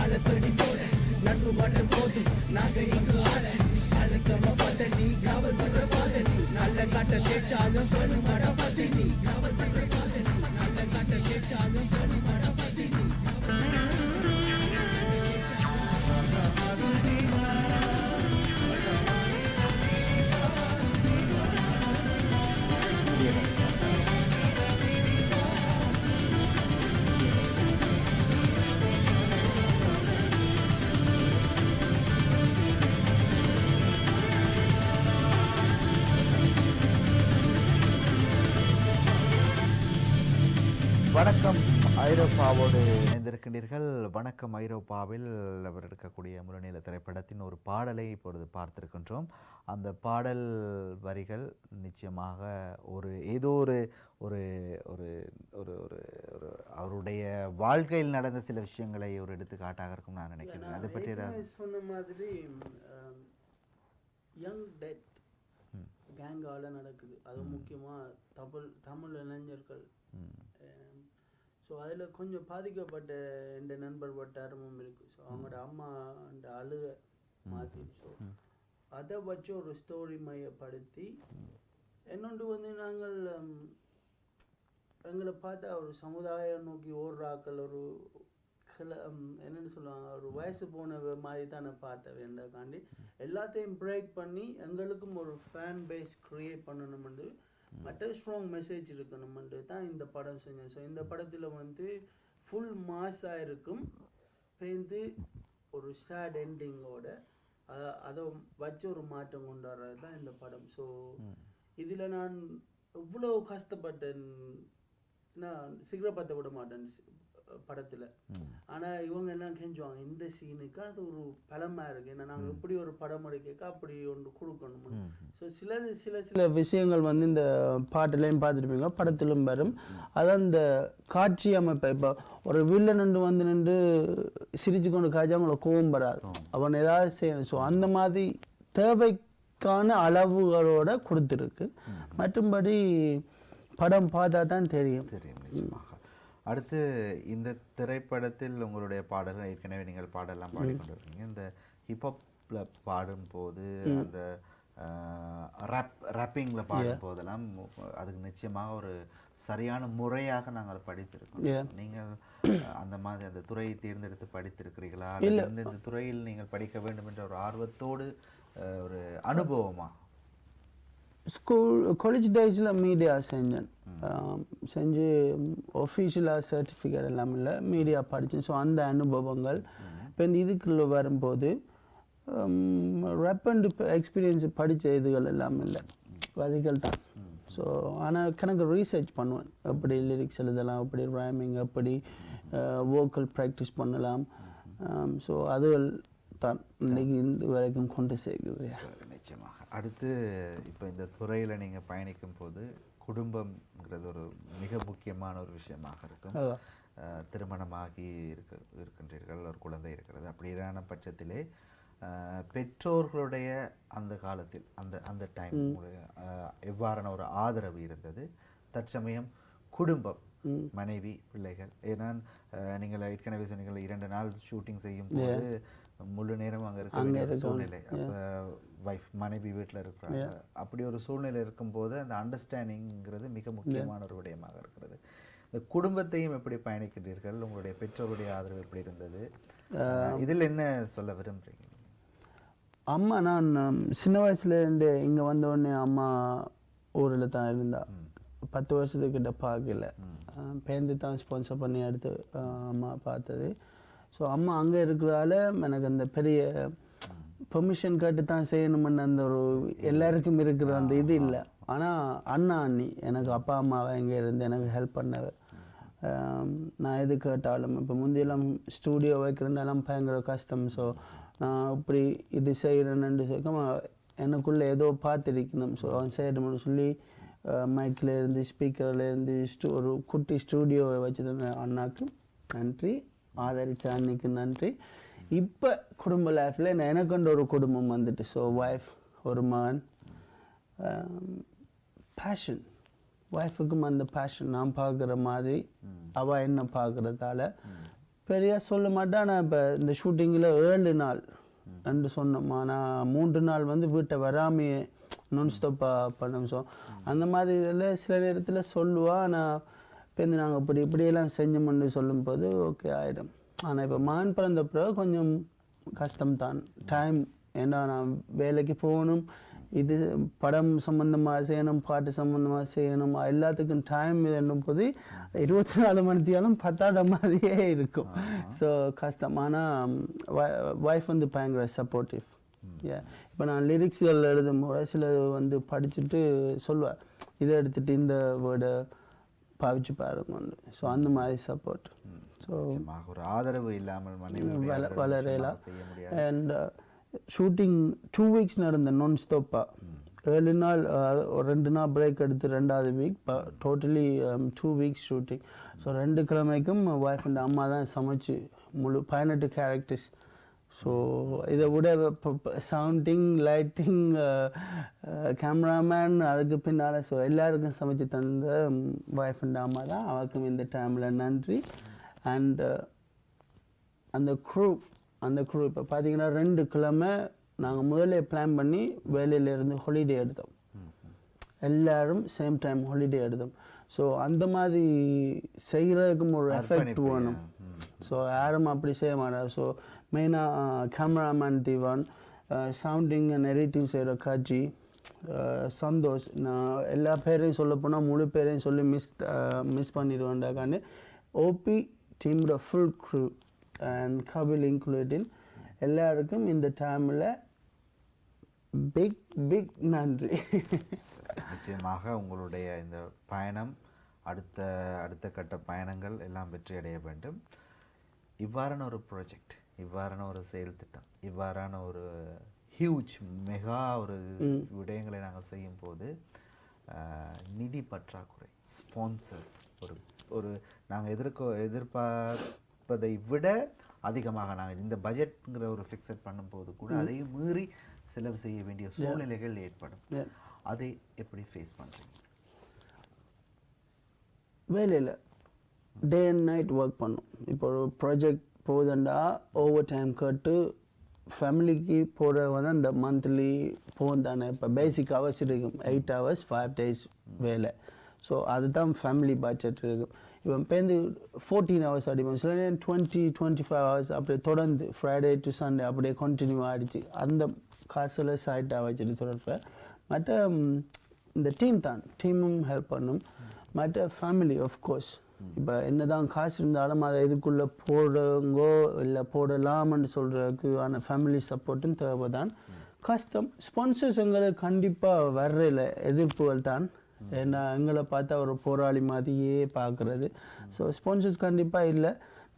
ஆழத்தடி போல நட்பு மலை போது நாங்க இங்கு ஆள சாலத்தம பார்த்த நீ காவல் பண்ற பாத நீ நல்ல காட்ட தேய்ச்சாலும் சொல்லு மாடா பார்த்து நீ காவல் பண்ற பாத நீ நல்ல காட்ட தேய்ச்சாலும் சொல்லு மாடா பார்த்து நீ வணக்கம் ஐரோப்பாவோடு இணைந்திருக்கின்றீர்கள். வணக்கம் ஐரோப்பாவில் அவர் எடுக்கக்கூடிய முழுநீள திரைப்படத்தின் ஒரு பாடலை இப்பொழுது பார்த்திருக்கின்றோம். அந்த பாடல் வரிகள் நிச்சயமாக ஏதோ ஒரு ஒரு ஒரு ஒரு ஒரு அவருடைய வாழ்க்கையில் நடந்த சில விஷயங்களை ஒரு எடுத்துக்காட்டாக இருக்கும் நான் நினைக்கிறேன். அதை பற்றி சொன்ன மாதிரி யங் டெத் கேங்கால நடக்குது. அது முக்கியமாக தமிழ் இளைஞர்கள். ஸோ அதில் கொஞ்சம் பாதிக்கப்பட்ட எந்த நண்பர் வட்டாரமும் இருக்குது. ஸோ அவங்களோட அம்மா அந்த அழுக மாதிரி. ஸோ அதை வச்சு ஒரு ஸ்டோரி மையப்படுத்தி இன்னொன்று நாங்கள் எங்களை பார்த்தா ஒரு சமுதாயம் நோக்கி ஓடுறாக்கள் ஒரு என்னென்னு சொல்லுவாங்க, ஒரு வயசு போன மாதிரி தான் நான் பார்த்த வேண்டாக்காண்டி எல்லாத்தையும் பிரேக் பண்ணி எங்களுக்கும் ஒரு ஃபேன் பேஸ் க்ரியேட் பண்ணணும்னு மற்ற ஸ்ட்ராங் மெசேஜ் இருக்கணும்ன்ட்டு தான் இந்த படம் செஞ்சேன். ஸோ இந்த படத்தில் ஃபுல் மாஸாக இருக்கும் பேருந்து ஒரு சேட் எண்டிங்கோட அதை வச்சு ஒரு மாற்றம் கொண்டு வர்றது தான் இந்த படம். ஸோ இதில் நான் இவ்வளோ கஷ்டப்பட்டேன். நான் சிகரெட் பற்ற விட மாட்டேன். படத்தில். ஆனால் இவங்க என்ன கெஞ்சுவாங்க, இந்த சீனுக்கு அது ஒரு பலமாக இருக்குது, ஏன்னா நாங்கள் இப்படி ஒரு படம் எடுக்க அப்படி ஒன்று கொடுக்கணும். ஸோ சில விஷயங்கள் வந்து இந்த பாட்டுலையும் பார்த்துருப்பீங்க, படத்திலும் வரும். அதான் இந்த காட்சி அமைப்பை, இப்போ ஒரு வில்லன் நின்று சிரிச்சு கொண்டு காய்ச்சி அவங்கள கோவம் வராது, அவன் ஏதாவது செய்யணும். ஸோ அந்த மாதிரி தேவைக்கான அளவுகளோட கொடுத்துருக்கு. மற்றும்படி படம் பார்த்தா தான் தெரியும். நிச்சயமாக. அடுத்து இந்த திரைப்படத்தில் உங்களுடைய பாடல்கள் ஏற்கனவே நீங்கள் பாடலாம் பாடிக்கொண்டிருக்கீங்க. இந்த ஹிப்ஹாப்ல பாடும்போது அந்த ரேப்பிங்கில் பாடும்போதெல்லாம் அதுக்கு நிச்சயமாக ஒரு சரியான முறையாக நாங்கள் படித்திருக்கோம். நீங்கள் அந்த மாதிரி அந்த துறையை தேர்ந்தெடுத்து படித்திருக்கிறீர்களா, இல்லை இந்த துறையில் நீங்கள் படிக்க வேண்டும் என்ற ஒரு ஆர்வத்தோடு ஒரு அனுபவமா? காலேஜ் டேஸில் மீடியா செஞ்சு ஒஃபிஷியலாக சர்டிஃபிகேட் எல்லாம் இல்லை, மீடியா படித்தேன். ஸோ அந்த அனுபவங்கள் இப்போ இந்த இதுக்குள்ளே வரும்போது ரேப் அண்ட் எக்ஸ்பீரியன்ஸ் படித்த இதுகள் எல்லாம் இல்லை, வரிகள் தான். ஸோ ஆனால் கணக்கு ரீசர்ச் பண்ணுவேன், எப்படி லிரிக்ஸ் எழுதலாம், எப்படி ரைமிங், எப்படி வோக்கல் ப்ராக்டிஸ் பண்ணலாம். ஸோ அதுகள் தான் இன்னைக்கு இந்த வரைக்கும் கொண்டு சேர்க்குது. நிச்சயமாக. அடுத்து இப்போ இந்த துறையில் நீங்கள் பயணிக்கும் போது குடும்பம்ங்கிறது ஒரு மிக முக்கியமான ஒரு விஷயமாக இருக்கும். திருமணமாகி இருக்கின்றீர்கள், ஒரு குழந்தை இருக்கிறது. அப்படியான பட்சத்திலே பெற்றோர்களுடைய அந்த காலத்தில் அந்த டைம் எவ்வாறான ஒரு ஆதரவு இருந்தது? தற்சமயம் குடும்பம், மனைவி, பிள்ளைகள், ஏன்னா நீங்கள் ஏற்கனவே சொன்னீங்கள் 2 நாள் ஷூட்டிங் செய்யும் போது முழு நேரம் அங்கே இருக்கிற சூழ்நிலை, அப்போ வைஃப் மனைவி வீட்டில் இருக்கிறாங்க. அப்படி ஒரு சூழ்நிலை இருக்கும்போது அந்த அண்டர்ஸ்டாண்டிங்கிறது மிக முக்கியமான ஒரு விடயமாக இருக்கிறது. இந்த குடும்பத்தையும் எப்படி பயணிக்கின்றீர்கள்? உங்களுடைய பெற்றோருடைய ஆதரவு எப்படி இருந்தது? இதில் என்ன சொல்ல விரும்புகிறீங்க? அம்மா, நான் சின்ன வயசுலேருந்து இங்கே வந்தோடனே அம்மா ஊரில் தான் இருந்தா, 10 வருஷத்துக்கிட்ட பார்க்கல, பேருந்து தான் ஸ்பான்சர் பண்ணி எடுத்து அம்மா பார்த்தது. ஸோ அம்மா அங்கே இருக்கிறதால எனக்கு அந்த பெரிய பெர்மிஷன் கேட்டு தான் செய்யணும்னு அந்த ஒரு எல்லாருக்கும் இருக்கிற அந்த இது இல்லை. ஆனால் அண்ணா அண்ணி எனக்கு அப்பா அம்மாவை இங்கே இருந்து எனக்கு ஹெல்ப் பண்ணவர். நான் எது கேட்டாலும் இப்போ முந்தியெல்லாம் ஸ்டூடியோ வைக்கிறேன்னெல்லாம் பயங்கர கஷ்டம். ஸோ நான் இப்படி இது செய்கிறேன்னு சொல்லிக்காம எனக்குள்ளே ஏதோ பார்த்துருக்கணும். ஸோ அவன் செய்யணும்னு சொல்லி மைக்கில் இருந்து ஸ்பீக்கரில் இருந்து ஒரு குட்டி ஸ்டூடியோவை வச்சுருந்த அண்ணாக்கு நன்றி, ஆதரித்த அன்னைக்கு நன்றி. இப்போ குடும்ப லைஃப்பில் எனக்குன்ற ஒரு குடும்பம் வந்துட்டு. ஸோ ஒய்ஃப், ஒரு மகன், பேஷன், ஒய்ஃபுக்கும் அந்த பேஷன் நான் பார்க்குற மாதிரி அவள் என்ன பார்க்குறதால பெரிய சொல்ல மாட்டேன். ஆனால் இப்போ இந்த ஷூட்டிங்கில் 7 நாள் ரெண்டு சொன்னோம், ஆனால் 3 நாள் வந்து வீட்டை வராமையே நான்ஸ்டாப்பாக பண்ணோம். ஸோ அந்த மாதிரி இதில் சில நேரத்தில் சொல்லுவாள். ஆனால் இப்போ இந்த நாங்கள் இப்படியெல்லாம் செஞ்சோம்னு சொல்லும்போது ஓகே ஆகிடும். ஆனால் இப்போ மகன் பிறந்த பிறகு கொஞ்சம் கஷ்டம்தான் டைம். ஏன்னா நான் வேலைக்கு போகணும், இது படம் சம்மந்தமாக செய்யணும், பாட்டு சம்மந்தமாக செய்யணும், எல்லாத்துக்கும் டைம் என்னும் போது 24 மணித்தியாலும் பத்தாத மாதிரியே இருக்கும். ஸோ கஷ்டம். ஆனால் ஒய்ஃப் வந்து பயங்கர சப்போர்ட்டிவ். இப்போ நான் லிரிக்ஸ்கள் எழுதும் போது சில வந்து படிச்சுட்டு சொல்லுவேன், இதை எடுத்துகிட்டு இந்த வேர்டை பாவிச்சு பாருங்க. ஸோ அந்த மாதிரி சப்போர்ட். ஸோ ஒரு ஆதரவு இல்லாமல் வளரலாம். அண்ட் ஷூட்டிங் 2 வீக்ஸ் நடந்த நான்ஸ்டாப்பாக. 7 நாள், ஒரு 2 நாள் பிரேக் எடுத்து 2வது week, totally 2 weeks shooting. So 2 கிழமைக்கும் ஒய்ஃப் அண்ட் அம்மா தான் சமைச்சு முழு 18 கேரக்டர்ஸ். ஸோ இதை விட சவுண்டிங், லைட்டிங், கேமராமேன், அதுக்கு பின்னால் ஸோ எல்லாருக்கும் சமைச்சு தந்த ஒய்ஃப் அண்ட் அம்மா தான். அவருக்கும் இந்த டைமில் நன்றி. அண்ட் அந்த க்ரூ இப்போ பார்த்தீங்கன்னா 2 கிழமை நாங்கள் முதல்ல பிளான் பண்ணி வேலையிலேருந்து ஹாலிடே எடுத்தோம். எல்லோரும் சேம் டைம் ஹாலிடே எடுத்தோம். ஸோ அந்த மாதிரி செய்கிறதுக்கும் ஒரு எஃபெக்ட் வேணும். ஸோ யாரும் அப்படி செய்ய மாட்டாங்க. ஸோ மெயினாக கேமராமேன் தீவான், சவுண்டிங் அண்ட் எடிட்டிங் செய்கிற காட்சி சந்தோஷ். நான் எல்லா பேரையும் சொல்ல போனால் முழு பேரையும் சொல்லி மிஸ் பண்ணிடுவேன்டாக்காண்டு ஓபி டீமோட full crew and Kapil including எல்லாருக்கும் இந்த டைமில் பிக் நன்றி. நிச்சயமாக உங்களுடைய இந்த பயணம் அடுத்த அடுத்த கட்ட பயணங்கள் எல்லாம் வெற்றி அடைய வேண்டும். இவ்வாறான ஒரு ப்ராஜெக்ட், இவ்வாறான ஒரு செயல் திட்டம், இவ்வாறான ஒரு ஹியூஜ் மெகா ஒரு விடயங்களை நாங்கள் செய்யும் போது நிதி பற்றாக்குறை, ஸ்பான்சர்ஸ் ஒரு ஒரு நாங்கள் எதிர்பார்ப்பதை விட அதிகமாக நாங்கள் இந்த பட்ஜெட்ங்கிற ஒரு ஃபிக்ஸட் பண்ணும்போது கூட அதையும் மீறி செலவு செய்ய வேண்டிய சூழ்நிலைகள் ஏற்படும். அதை எப்படி ஃபேஸ் பண்ணுறீங்க? வேலையில் டே அண்ட் நைட் ஒர்க் பண்ணும். இப்போ ஒரு ப்ராஜெக்ட் போகுதுண்டா ஓவர் டைம் கட்டு ஃபேமிலிக்கு போகிறவங்க தான் இந்த மந்த்லி போகும் தானே. இப்போ பேசிக் ஹவர்ஸ் இருக்கும், 8 hours 5 days வேலை. ஸோ அதுதான் ஃபேமிலி பட்ஜெட் இருக்கும். இப்போ பேருந்து 14 hours அடிப்போம், சில நேரம் 20-25 hours அப்படியே தொடர்ந்து ஃப்ரைடே டு சண்டே அப்படியே கண்டினியூ ஆகிடுச்சு. அந்த காசில் சைட்டாக வச்சுட்டு தொடர்பேன். மற்ற இந்த டீம் தான், டீமும் ஹெல்ப் பண்ணும். மற்ற ஃபேமிலி ஆஃப்கோர்ஸ் இப்போ என்ன தான் காசு இருந்தாலும் அதை இதுக்குள்ளே போடுங்கோ இல்லை போடலாம்னு சொல்கிறதுக்கு ஆன ஃபேமிலி சப்போர்ட்டும் தேவை தான். கஷ்டம். ஸ்பான்சர்ஸ் எங்களுக்கு கண்டிப்பாக வர்றதில்ல, எதிர்ப்புகள் தான். ஏன்னா எங்களை பார்த்தா ஒரு போராளி மாதிரியே பார்க்குறது. ஸோ ஸ்பான்சர்ஸ் கண்டிப்பாக இல்லை.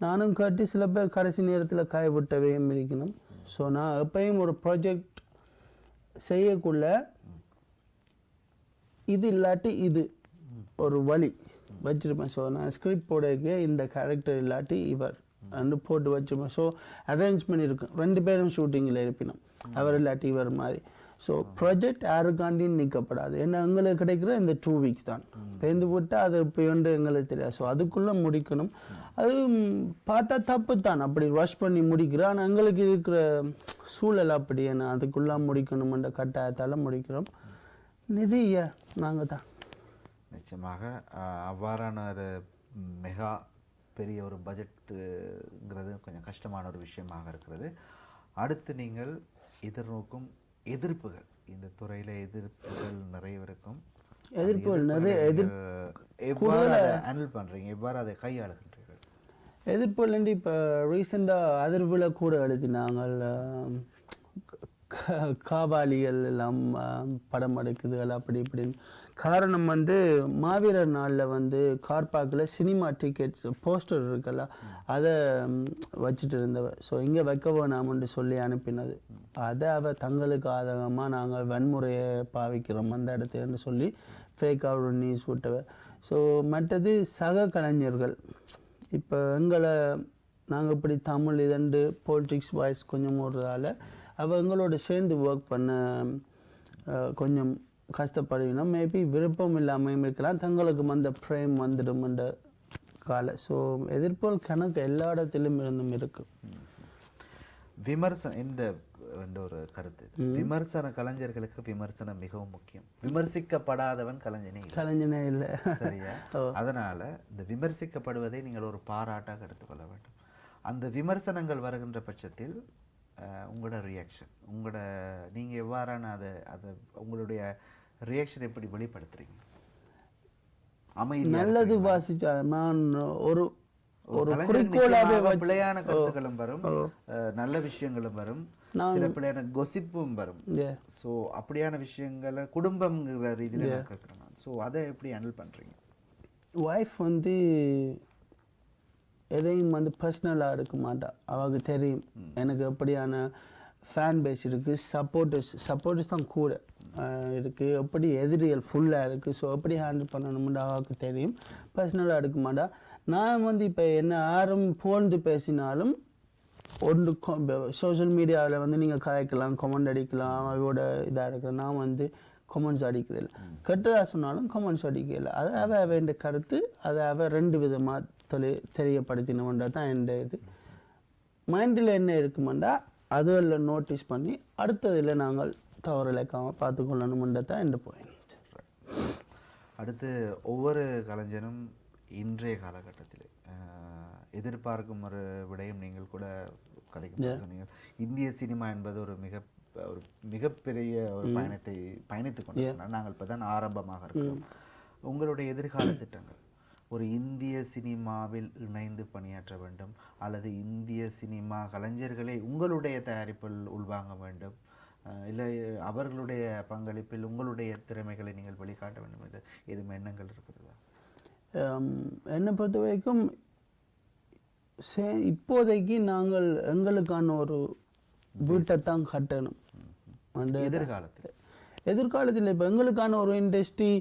நானும் கட்டி சில பேர் கடைசி நேரத்தில் கைவிட்டவையும் இருக்கணும். ஸோ நான் எப்பயும் ஒரு ப்ராஜெக்ட் செய்யக்குள்ள இது இல்லாட்டி இது ஒரு வழி வச்சுருப்பேன். ஸோ நான் ஸ்கிரிப்ட் போடக்கு இந்த கேரக்டர் இல்லாட்டி இவர் ரெண்டு போட்டு வச்சுருப்பேன். ஸோ அரேஞ்ச்மெண்ட் இருக்கும், 2 பேரும் ஷூட்டிங்கில் இருப்பினோம், அவர் இல்லாட்டி இவர் மாதிரி. ஸோ ப்ராஜெக்ட் யாருக்காண்டின்னு நிற்கப்படாது. ஏன்னா எங்களுக்கு கிடைக்கிற இந்த 2 weeks தான். பேருந்து போட்டால் அது இப்போ ஒன்று எங்களுக்கு தெரியாது. ஸோ அதுக்குள்ளே முடிக்கணும். அது பார்த்தா தப்பு தான் அப்படி ரஷ் பண்ணி முடிக்கிறோம். ஆனால் எங்களுக்கு இருக்கிற சூழல் அப்படி, ஏன்னா அதுக்குள்ளே முடிக்கணுமென்ற கட்டாயத்தால் முடிக்கிறோம். நிதி நாங்கள் தான். நிச்சயமாக அவ்வாறான ஒரு மெகா பெரிய ஒரு பட்ஜெட்டுங்கிறது கொஞ்சம் கஷ்டமான ஒரு விஷயமாக இருக்கிறது. அடுத்து நீங்கள் எதிர்நோக்கும் எதிர்ப்புகள், இந்த துறையில் எதிர்ப்புகள் நிறைய இருக்கும். எதிர்ப்புகள் நிறைய எவ்வாறு அதை ஹேண்டில் பண்ணுறீங்க, எவ்வாறு அதை கையாளுகின்றீர்கள்? எதிர்ப்புகள் இப்போ ரீசெண்டாக அதிர்வில் கூட எழுதினாங்கள், காவாலிகள் எல்லாம் படம் எடுக்குதுகள் அப்படி இப்படின்னு. காரணம் மாவீரர் நாளில் கார் பார்க்கில் சினிமா டிக்கெட்ஸ் போஸ்டர் இருக்குல்ல, அதை வச்சுட்டு இருந்தவ. ஸோ இங்கே வைக்க வேணாம்னு சொல்லி அனுப்பினது. அதை அவள் தங்களுக்கு ஆதகமாக நாங்கள் வன்முறையை பாவிக்கிறோம் அந்த இடத்துலன்னு சொல்லி ஃபேக்காக ஒரு நியூஸ் விட்டவ. ஸோ மற்றது சக கலைஞர்கள் இப்போ எங்களை நாங்கள் இப்படி தமிழ் இதண்டு பொலிட்டிக்ஸ் வாய்ஸ் கொஞ்சம் ஓடுறதால அவங்களோட சேர்ந்து ஒர்க் பண்ண கொஞ்சம் கஷ்டப்படுவினோம். மேபி விருப்பம் இல்லாமல் இருக்கலாம், தங்களுக்கு அந்த ஃப்ரேம் வந்துடும்ன்ற காலை. ஸோ எதிர்ப்புகள் கணக்கு எல்லா இடத்திலும் இருந்தும் இருக்கு. விமர்சனம் என்ற ஒரு கருத்து, விமர்சன கலைஞர்களுக்கு விமர்சனம் மிகவும் முக்கியம். விமர்சிக்கப்படாதவன் கலைஞனே இல்லை. சரியா? அதனால இந்த விமர்சிக்கப்படுவதை நீங்கள் ஒரு பாராட்டாக எடுத்துக்கொள்ள வேண்டும். அந்த விமர்சனங்கள் வருகின்ற பட்சத்தில் உங்களோட ரியாக்ஷன், நீங்கள் எவ்வாறான அதை உங்களுடைய ரியாக்ஷன் எப்படி வெளிப்படுத்துறீங்க? நல்லது வாசிச்சா நான் ஒரு பிழையான கருத்துக்களும் வரும், நல்ல விஷயங்களும் வரும், சில பிள்ளையான கொசிப்பும் வரும். ஸோ அப்படியான விஷயங்களை குடும்பம்ங்கிற ரீதியில் நான் கேட்குறேன். ஸோ அதை எப்படி ஹேண்டில் பண்ணுறீங்க? ஒய்ஃப் எதையும் பர்சனலாக இருக்க மாட்டா. அவளுக்கு தெரியும் எனக்கு எப்படியான ஃபேன் பேஸ் இருக்குது, சப்போர்ட்டர்ஸ் தான் கூட இருக்குது, எப்படி எதிரிகள் ஃபுல்லாக இருக்குது. ஸோ எப்படி ஹேண்டில் பண்ணணும்னு அவளுக்கு தெரியும். பர்சனலாக எடுக்க மாட்டா. நான் இப்போ என்ன யாரும் புகழ்ந்து பேசினாலும் ஒன்று சோஷியல் மீடியாவில் நீங்கள் கதைக்கலாம், கமெண்ட் அடிக்கலாம், அவளோட இதாக இருக்கிற நான் கமெண்ட்ஸ் அடிக்கிறதில்ல. கெட்டதாக சொன்னாலும் கமெண்ட்ஸ் அடிக்கல. அதை அவள் வேண்டிய கருத்து, அதை அவள் 2 விதமாக தெரியப்படுத்தினோம்ன்றது தான் என் இது. மைண்டில் என்ன இருக்குமெண்டா அதுவில் நோட்டீஸ் பண்ணி அடுத்ததில் நாங்கள் தவறு இழைக்காமல் பார்த்துக்கொள்ளணும்ன்றது தான் என் பாயிண்ட். அடுத்து ஒவ்வொரு கலைஞனும் இன்றைய காலகட்டத்தில் எதிர்பார்க்கும் ஒரு விடயம் நீங்கள் கூட கதைக்க சொன்னீங்க. இந்திய சினிமா என்பது ஒரு மிகப்பெரிய ஒரு பயணித்து கொண்டிருக்கிறோம். நாங்கள் இப்போ தான் ஆரம்பமாக இருக்கிறோம். உங்களுடைய எதிர்கால திட்டங்கள், ஒரு இந்திய சினிமாவில் இணைந்து பணியாற்ற வேண்டும் அல்லது இந்திய சினிமா கலைஞர்களை உங்களுடைய தயாரிப்பில் உள்வாங்க வேண்டும், இல்லை அவர்களுடைய பங்களிப்பில் உங்களுடைய திறமைகளை நீங்கள் வெளிக்காட்ட வேண்டும் என்று எதுவும் எண்ணங்கள் இருக்கிறதா? என்னை பொறுத்த வரைக்கும் இப்போதைக்கு நாங்கள் எங்களுக்கான ஒரு வீட்டை தான் கட்டணும். எதிர்காலத்தில் இப்போ எங்களுக்கான ஒரு இண்டஸ்ட்ரி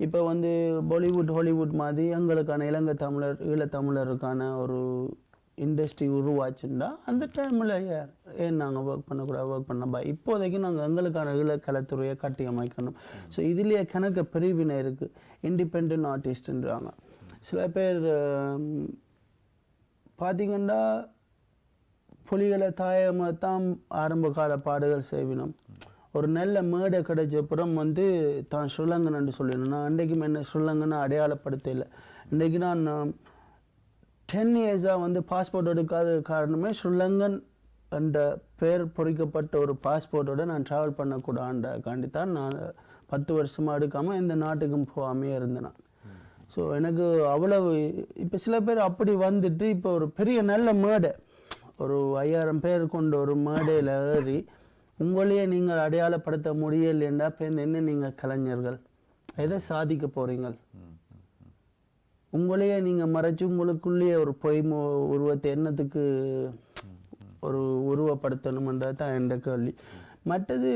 இப்போ வந்து பாலிவுட் ஹாலிவுட் மாதிரி எங்களுக்கான இலங்கை தமிழர் ஈழத்தமிழருக்கான ஒரு இண்டஸ்ட்ரி உருவாச்சுன்னா அந்த டைமில் ஏன் நாங்கள் ஒர்க் பண்ணக்கூடாது. இப்போதைக்கு நாங்கள் எங்களுக்கான ஈழக்கலைத்துறையை கட்டி அமைக்கணும். ஸோ இதுலேயே கணக்கு பிரிவினை இருக்குது. இண்டிபெண்ட் ஆர்டிஸ்ட்ன்றாங்க. சில பேர் பார்த்திங்கன்னா புலிகளை தாயமாக தான் ஆரம்ப கால பாடுகள் செய்வினோம். ஒரு நல்ல மேடை கிடைச்சப்புறம் வந்து தான் ஸ்ரீலங்கன்னு சொல்லிடணும். நான் அன்றைக்கும் என்ன ஸ்ரீலங்கன்னு அடையாளப்படுத்தலை. இன்றைக்கு நான் 10 இயர்ஸாக வந்து பாஸ்போர்ட் எடுக்காத காரணமே ஸ்ரீலங்கன் என்ற பெயர் பொறிக்கப்பட்ட ஒரு பாஸ்போர்ட்டோடு நான் ட்ராவல் பண்ணக்கூடாதுக்காண்டி தான் நான் 10 வருஷமாக எடுக்காமல் இந்த நாட்டுக்கும் போகாமே இருந்தேன் நான். ஸோ எனக்கு அவ்வளவு இப்போ சில பேர் அப்படி வந்துட்டு இப்போ ஒரு பெரிய நல்ல மேடை ஒரு 5000 பேர் கொண்ட ஒரு மேடையில் ஏறி உங்களையே நீங்கள் அடையாளப்படுத்த முடியலைன்னா இப்போ என்ன நீங்கள் கலைஞர்கள் எதை சாதிக்க போகிறீங்க? உங்களையே நீங்கள் மறைச்சி உங்களுக்குள்ளேயே ஒரு பொய் உருவத்தை என்னத்துக்கு ஒரு உருவப்படுத்தணுமென்றது தான் என்ற கேள்வி. மற்றது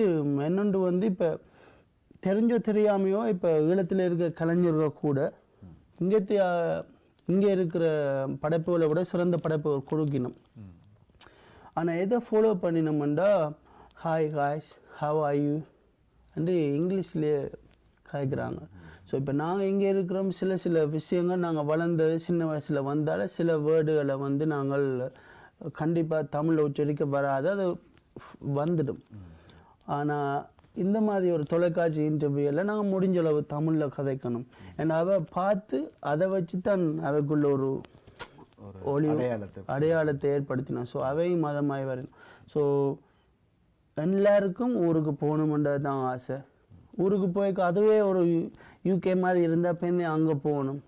என்னொன்று வந்து இப்போ தெரிஞ்சோ தெரியாமையோ இப்போ ஈழத்தில் இருக்கிற கலைஞர்கள் கூட இங்கே இருக்கிற படைப்புகளை விட சிறந்த படைப்புகள் கொடுக்கணும். ஆனால் எதை ஃபாலோ பண்ணினோம்னா hi guys how are you என்று இங்கிலீஷ்லேயே கதைக்கிறாங்க. ஸோ இப்போ நாங்கள் இங்கே இருக்கிறோம். சில விஷயங்கள் நாங்கள் வளர்ந்த சின்ன வயசில் வந்தால் சில வேர்டுகளை வந்து நாங்கள் கண்டிப்பாக தமிழில் உச்சரிக்க வராது, அது வந்துடும். ஆனால் இந்த மாதிரி ஒரு தொலைக்காட்சி இன்டர்வியூவில் நாங்கள் முடிஞ்ச அளவு தமிழில் கதைக்கணும். ஏன்னா அவ பார்த்து அதை வச்சு தான் அவைக்குள்ள ஒரு ஒளி அடையாளத்தை ஏற்படுத்தினோம். ஸோ அவையும் மதமாய் வரணும். ஸோ எல்லாருக்கும் ஊருக்கு போகணுமென்றது தான் ஆசை. ஊருக்கு போய் அதுவே ஒரு யூகே மாதிரி இருந்தால் பேருந்து அங்கே போகணும்.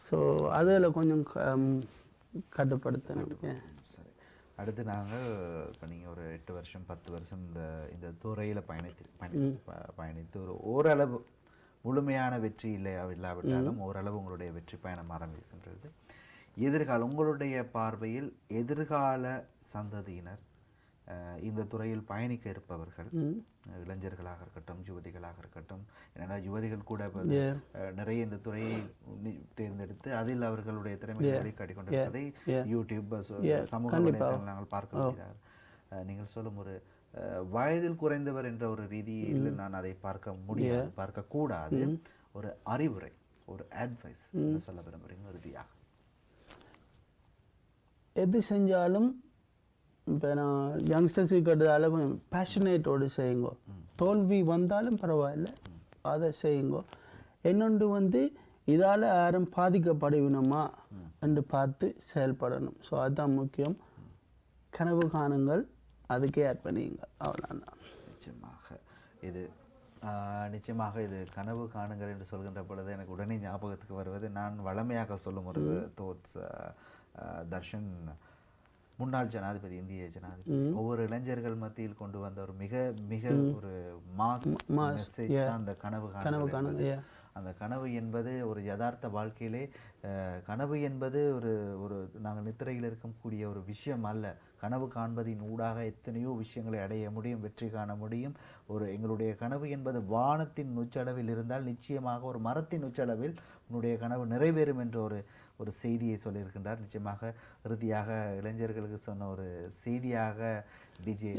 ஸோ அதில் கொஞ்சம் கட்டுப்படுத்தணும். சரி, அடுத்து நாங்கள் இப்போ நீங்கள் ஒரு 8 வருஷம் 10 வருஷம் இந்த துறையில் பயணித்து ஒரு ஓரளவு முழுமையான வெற்றி இல்லாவிட்டாலும் ஓரளவு உங்களுடைய வெற்றி பயணம் ஆரம்பிக்கின்றது. உங்களுடைய பார்வையில் எதிர்கால சந்ததியினர் இந்த துறையில் பயணிக்க இருப்பவர்கள், இளைஞர்களாக இருக்கட்டும் யுவதிகளாக இருக்கட்டும், ஏன்னா யுவதிகள் கூட நிறைய இந்த துறையை தேர்ந்தெடுத்து அதில் அவர்களுடைய திறமையை வெளிக்காட்டி கொண்டிருப்பதை யூடியூப் சமூக வலைதளங்கள் நாங்கள் பார்க்க முடியாது. நீங்கள் சொல்லும் ஒரு வயதில் குறைந்தவர் என்ற ஒரு ரீதியில் நான் அதை பார்க்க முடியாது, பார்க்கக்கூடாது. ஒரு அறிவுரை, ஒரு அட்வைஸ் சொல்ல விரும்புகிறீங்க இறுதியாக? எது செஞ்சாலும் இப்போ நான் யங்ஸ்டர்ஸுக்கு கட்டுறதால கொஞ்சம் பேஷனேட்டோடு செய்யுங்க. தோல்வி வந்தாலும் பரவாயில்ல, அதை செய்யுங்க. இன்னொன்று வந்து இதால் யாரும் பாதிக்கப்படுவினோமா என்று பார்த்து செயல்படணும். ஸோ அதுதான் முக்கியம். கனவு காணுங்கள், அதுக்கே ஆட் பண்ணிங்க, அவ்வளோதான். நிச்சயமாக இது கனவு காணுங்கள் என்று சொல்கின்ற பொழுது எனக்கு உடனே ஞாபகத்துக்கு வருவது நான் வளமையாக சொல்லும் ஒரு தோட்ஸ். தர்ஷன் முன்னாள் ஜனாதிபதி, இந்திய ஜனாதிபதி, ஒவ்வொரு இளைஞர்கள் மத்தியில் கொண்டு வந்த ஒரு மிக மிக ஒரு மாஸ் மெசேஜ் தான் அந்த கனவு. அந்த கனவு என்பது ஒரு யதார்த்த வாழ்க்கையிலே கனவு என்பது ஒரு நாங்கள் நித்திரையில் இருக்கக்கூடிய ஒரு விஷயம் அல்ல. கனவு காண்பதின் ஊடாக எத்தனையோ விஷயங்களை அடைய முடியும், வெற்றி காண முடியும். எங்களுடைய கனவு என்பது வானத்தின் உச்சளவில் இருந்தால் நிச்சயமாக ஒரு மரத்தின் உச்சளவில் உன்னுடைய கனவு நிறைவேறும் என்ற ஒரு செய்தியை சொல்லியிருக்கின்றார். நிச்சயமாக இறுதியாக இளைஞர்களுக்கு சொன்ன ஒரு செய்தியாக டிஜே.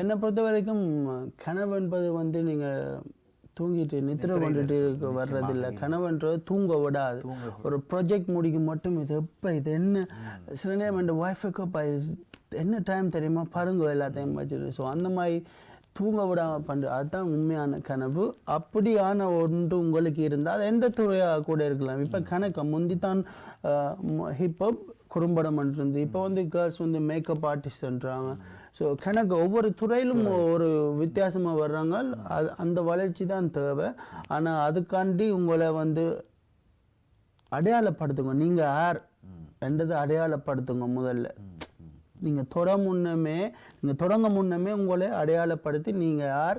என்னை பொறுத்த வரைக்கும் கனவு என்பது வந்து நீங்கள் தூங்கிட்டு நித்திரை கொண்டுட்டு வர்றதில்லை. கனவுன்றது தூங்க விடாது. ஒரு ப்ராஜெக்ட் முடிக்கும் மட்டும் இது என்ன சில நேரம் இந்த ஒய்ஃபுக்கு என்ன டைம் தெரியுமா பாருங்க எல்லாத்தையும் வச்சுட்டு. ஸோ அந்த மாதிரி தூங்க விடாமல் பண்ணுற அதுதான் உண்மையான கனவு. அப்படியான ஒன்று உங்களுக்கு இருந்தால் அது எந்த துறையாக கூட இருக்கலாம். இப்போ கணக்கு முந்தித்தான் ஹிப்ஹப் குறும்படம் இருந்து இப்போ வந்து கேர்ள்ஸ் வந்து மேக்கப் ஆர்டிஸ்ட்ன்றாங்க. ஸோ கணக்கு ஒவ்வொரு துறையிலும் ஒரு வித்தியாசமாக வர்றாங்க. அந்த வளர்ச்சி தான் தேவை. ஆனால் அதுக்காண்டி உங்களை வந்து அடையாளப்படுத்துங்க. நீங்கள் யார் என்றதை அடையாளப்படுத்துங்க. முதல்ல நீங்கள் தொடங்க முன்னமே உங்களை அடையாளப்படுத்தி நீங்கள் யார்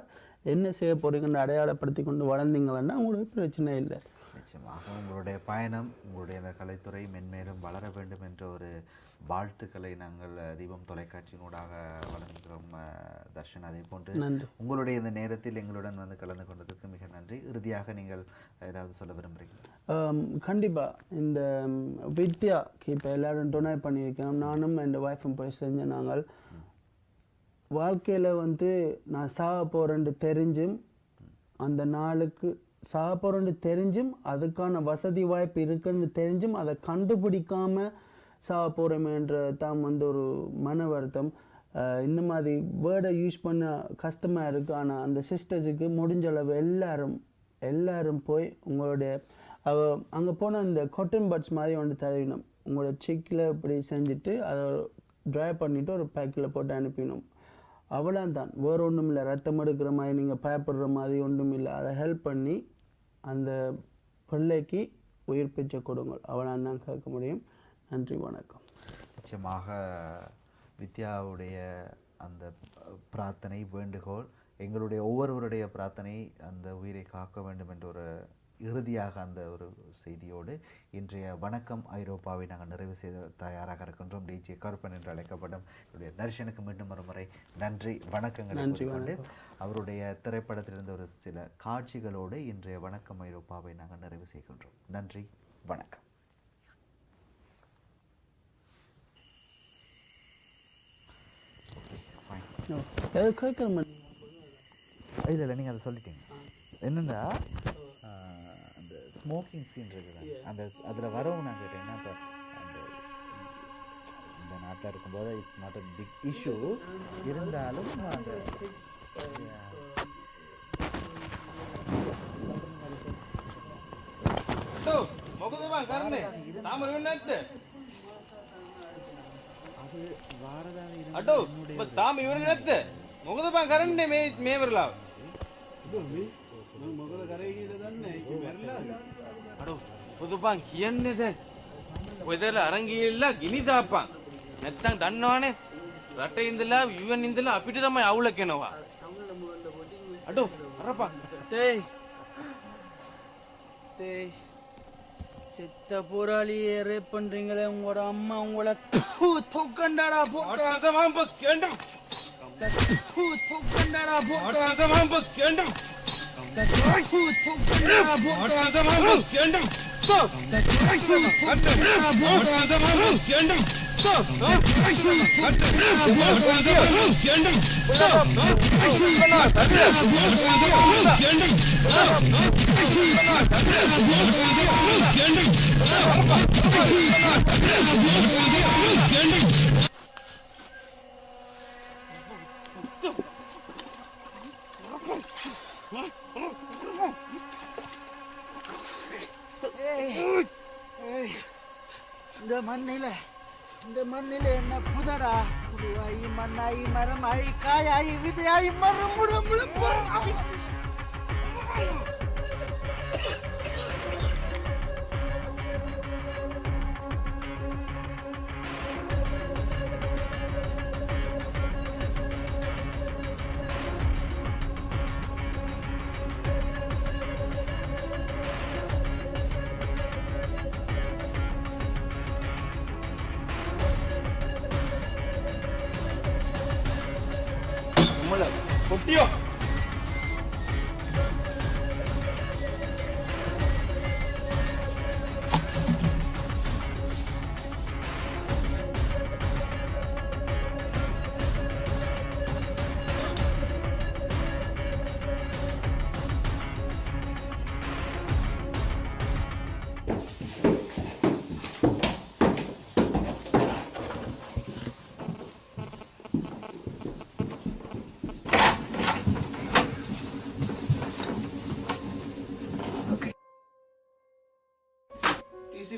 என்ன செய்ய போகிறீங்கன்னு அடையாளப்படுத்தி கொண்டு வளர்ந்தீங்கன்னா உங்களுக்கு பிரச்சனை இல்லை. நிச்சயமாக உங்களுடைய பயணம், உங்களுடைய இந்த கலைத்துறை மென்மேலும் வளர வேண்டும் என்ற ஒரு வாழ்த்துக்களை நாங்கள் தீபம் தொலைக்காட்சியினூடாக வழங்குகிறோம் தர்ஷன். அதே போன்று உங்களுடைய இந்த நேரத்தில் எங்களுடன் வந்து கலந்து கொண்டதற்கு மிக நன்றி. இறுதியாக நீங்கள் ஏதாவது சொல்ல விரும்புகிறீங்க? கண்டிப்பாக இந்த வித்யாக்கு இப்போ எல்லோரும் டொனேட் பண்ணியிருக்கோம். நானும் என் ஒய்ஃபும் போய் செஞ்ச நாங்கள் வாழ்க்கையில் வந்து நான் சாக போகிறேன்னு தெரிஞ்சும் அந்த நாளுக்கு சாக போகிறேன்னு தெரிஞ்சும் அதுக்கான வசதி வாய்ப்பு இருக்குன்னு தெரிஞ்சும் அதை கண்டுபிடிக்காமல் சாக போகிறோமேன்ற தான் வந்து ஒரு மன வருத்தம். இந்த மாதிரி வேர்டை யூஸ் பண்ண கஷ்டமாக இருக்குது. ஆனால் அந்த சிஸ்டர்ஸுக்கு முடிஞ்ச அளவு எல்லாரும் போய் உங்களுடைய அங்கே போனால் அந்த காட்டன் பட்ஸ் மாதிரி ஒன்று தரணும். உங்களோட செக்கில் இப்படி செஞ்சுட்டு அதை ட்ரை பண்ணிவிட்டு ஒரு பேக்கில் போட்டு அனுப்பிடணும். அவ்வளோதான், வேறு ஒன்றும் இல்லை. ரத்தம் எடுக்கிற மாதிரி நீங்கள் பயப்படுற மாதிரி ஒன்றும் இல்லை. அதை ஹெல்ப் பண்ணி அந்த பிள்ளைக்கு உயிர் பிச்சை கொடுங்கள். அவ்வளோதான் கேட்க முடியும். நன்றி, வணக்கம். நிச்சயமாக வித்யாவுடைய அந்த பிரார்த்தனை, வேண்டுகோள், எங்களுடைய ஒவ்வொருவருடைய பிரார்த்தனை அந்த உயிரை காக்க வேண்டும் என்ற ஒரு இறுதியாக அந்த ஒரு செய்தியோடு இன்றைய வணக்கம் ஐரோப்பாவை நாங்கள் நிறைவு செய்த தயாராக இருக்கின்றோம். டிஜே கருப்பன் என்று அழைக்கப்படும் என்னுடைய தர்ஷனுக்கு மீண்டும் ஒரு முறை நன்றி, வணக்கங்களை கொண்டு அவருடைய திரைப்படத்திலிருந்து ஒரு சில காட்சிகளோடு இன்றைய வணக்கம் ஐரோப்பாவை நாங்கள் நிறைவு செய்கின்றோம். நன்றி, வணக்கம். இல்லை நீங்கள் அதை சொல்லிட்டீங்க. என்னென்னா அந்த ஸ்மோக்கிங் சீன் இருக்குது, அந்த அதில் வரவும் நான் கேட்டேன். ஏன்னா இப்போ அந்த இந்த நாட்டில் இருக்கும்போது it's not a big issue இருந்தாலும் அந்த අරංගිල්ල ගිනිදාපන් නැත්තම් දන්නවනේ රටේ ඉඳලා UN ඉඳලා අපිට තමයි අවුල කෙනවා අඩෝ අරපන් டேய் செத்த போராளியே ரேப் பண்றீங்களே, உங்களோட அம்மா உங்களை தூக்கண்டாடா போட்டா கேண்டும் தூக்கண்டாடா போட்டா கேண்டும் தூக்கண்டாடா போட்டா கேண்டும் இந்த மண்ணில என்ன புதடா, புழுவாயி மண்ணாயி மரமாயி காயாயி விதையாயி மரம் பொட்டியோ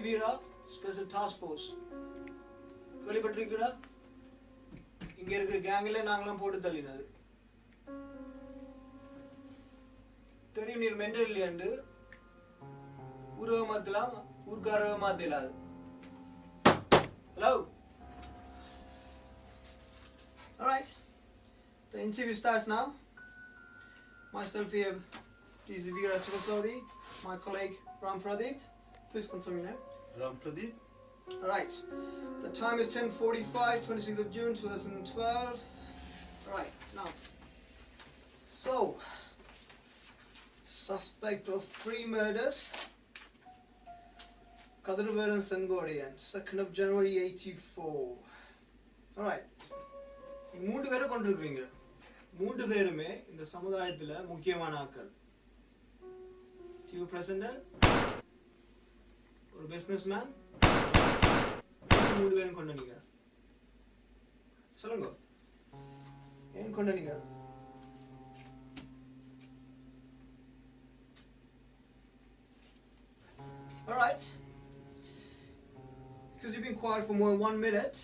வீரா ஸ்பெஷல் டாஸ்க் ஃபோர்ஸ் கேள்விப்பட்டிருக்கீங்களா? இங்க இருக்கிற கேங்ல நாங்களாம் போட்டு தள்ளினது தெரியும். நீர் மென்டல் இல்லையாண்டு ஊரக மாத்தலாம், ஊர்காரக மாத்தலாது. Hello, alright, the interview starts now. Myself here, This is Veera Sivasodi, my colleague Ram Pradeep. Please confirm your name. Ram Pradeep. Alright, the time is 10:45, 26th of June 2012. Alright, now, so, suspect of 3 murders, Kadirveran Sangodian, 2nd of January 84. Alright, 3 பேரை கொண்டிருக்கிறீங்க. 3 பேருமே இந்த சமுதாயத்துல முக்கியமான ஆட்கள். Chief President, ஒரு businessman, 3 பேரும் கொண்டு நீங்க சொல்லுங்க ஏன் கொண்டு நீங்க Alright, because you've been quiet for more than 1 minute,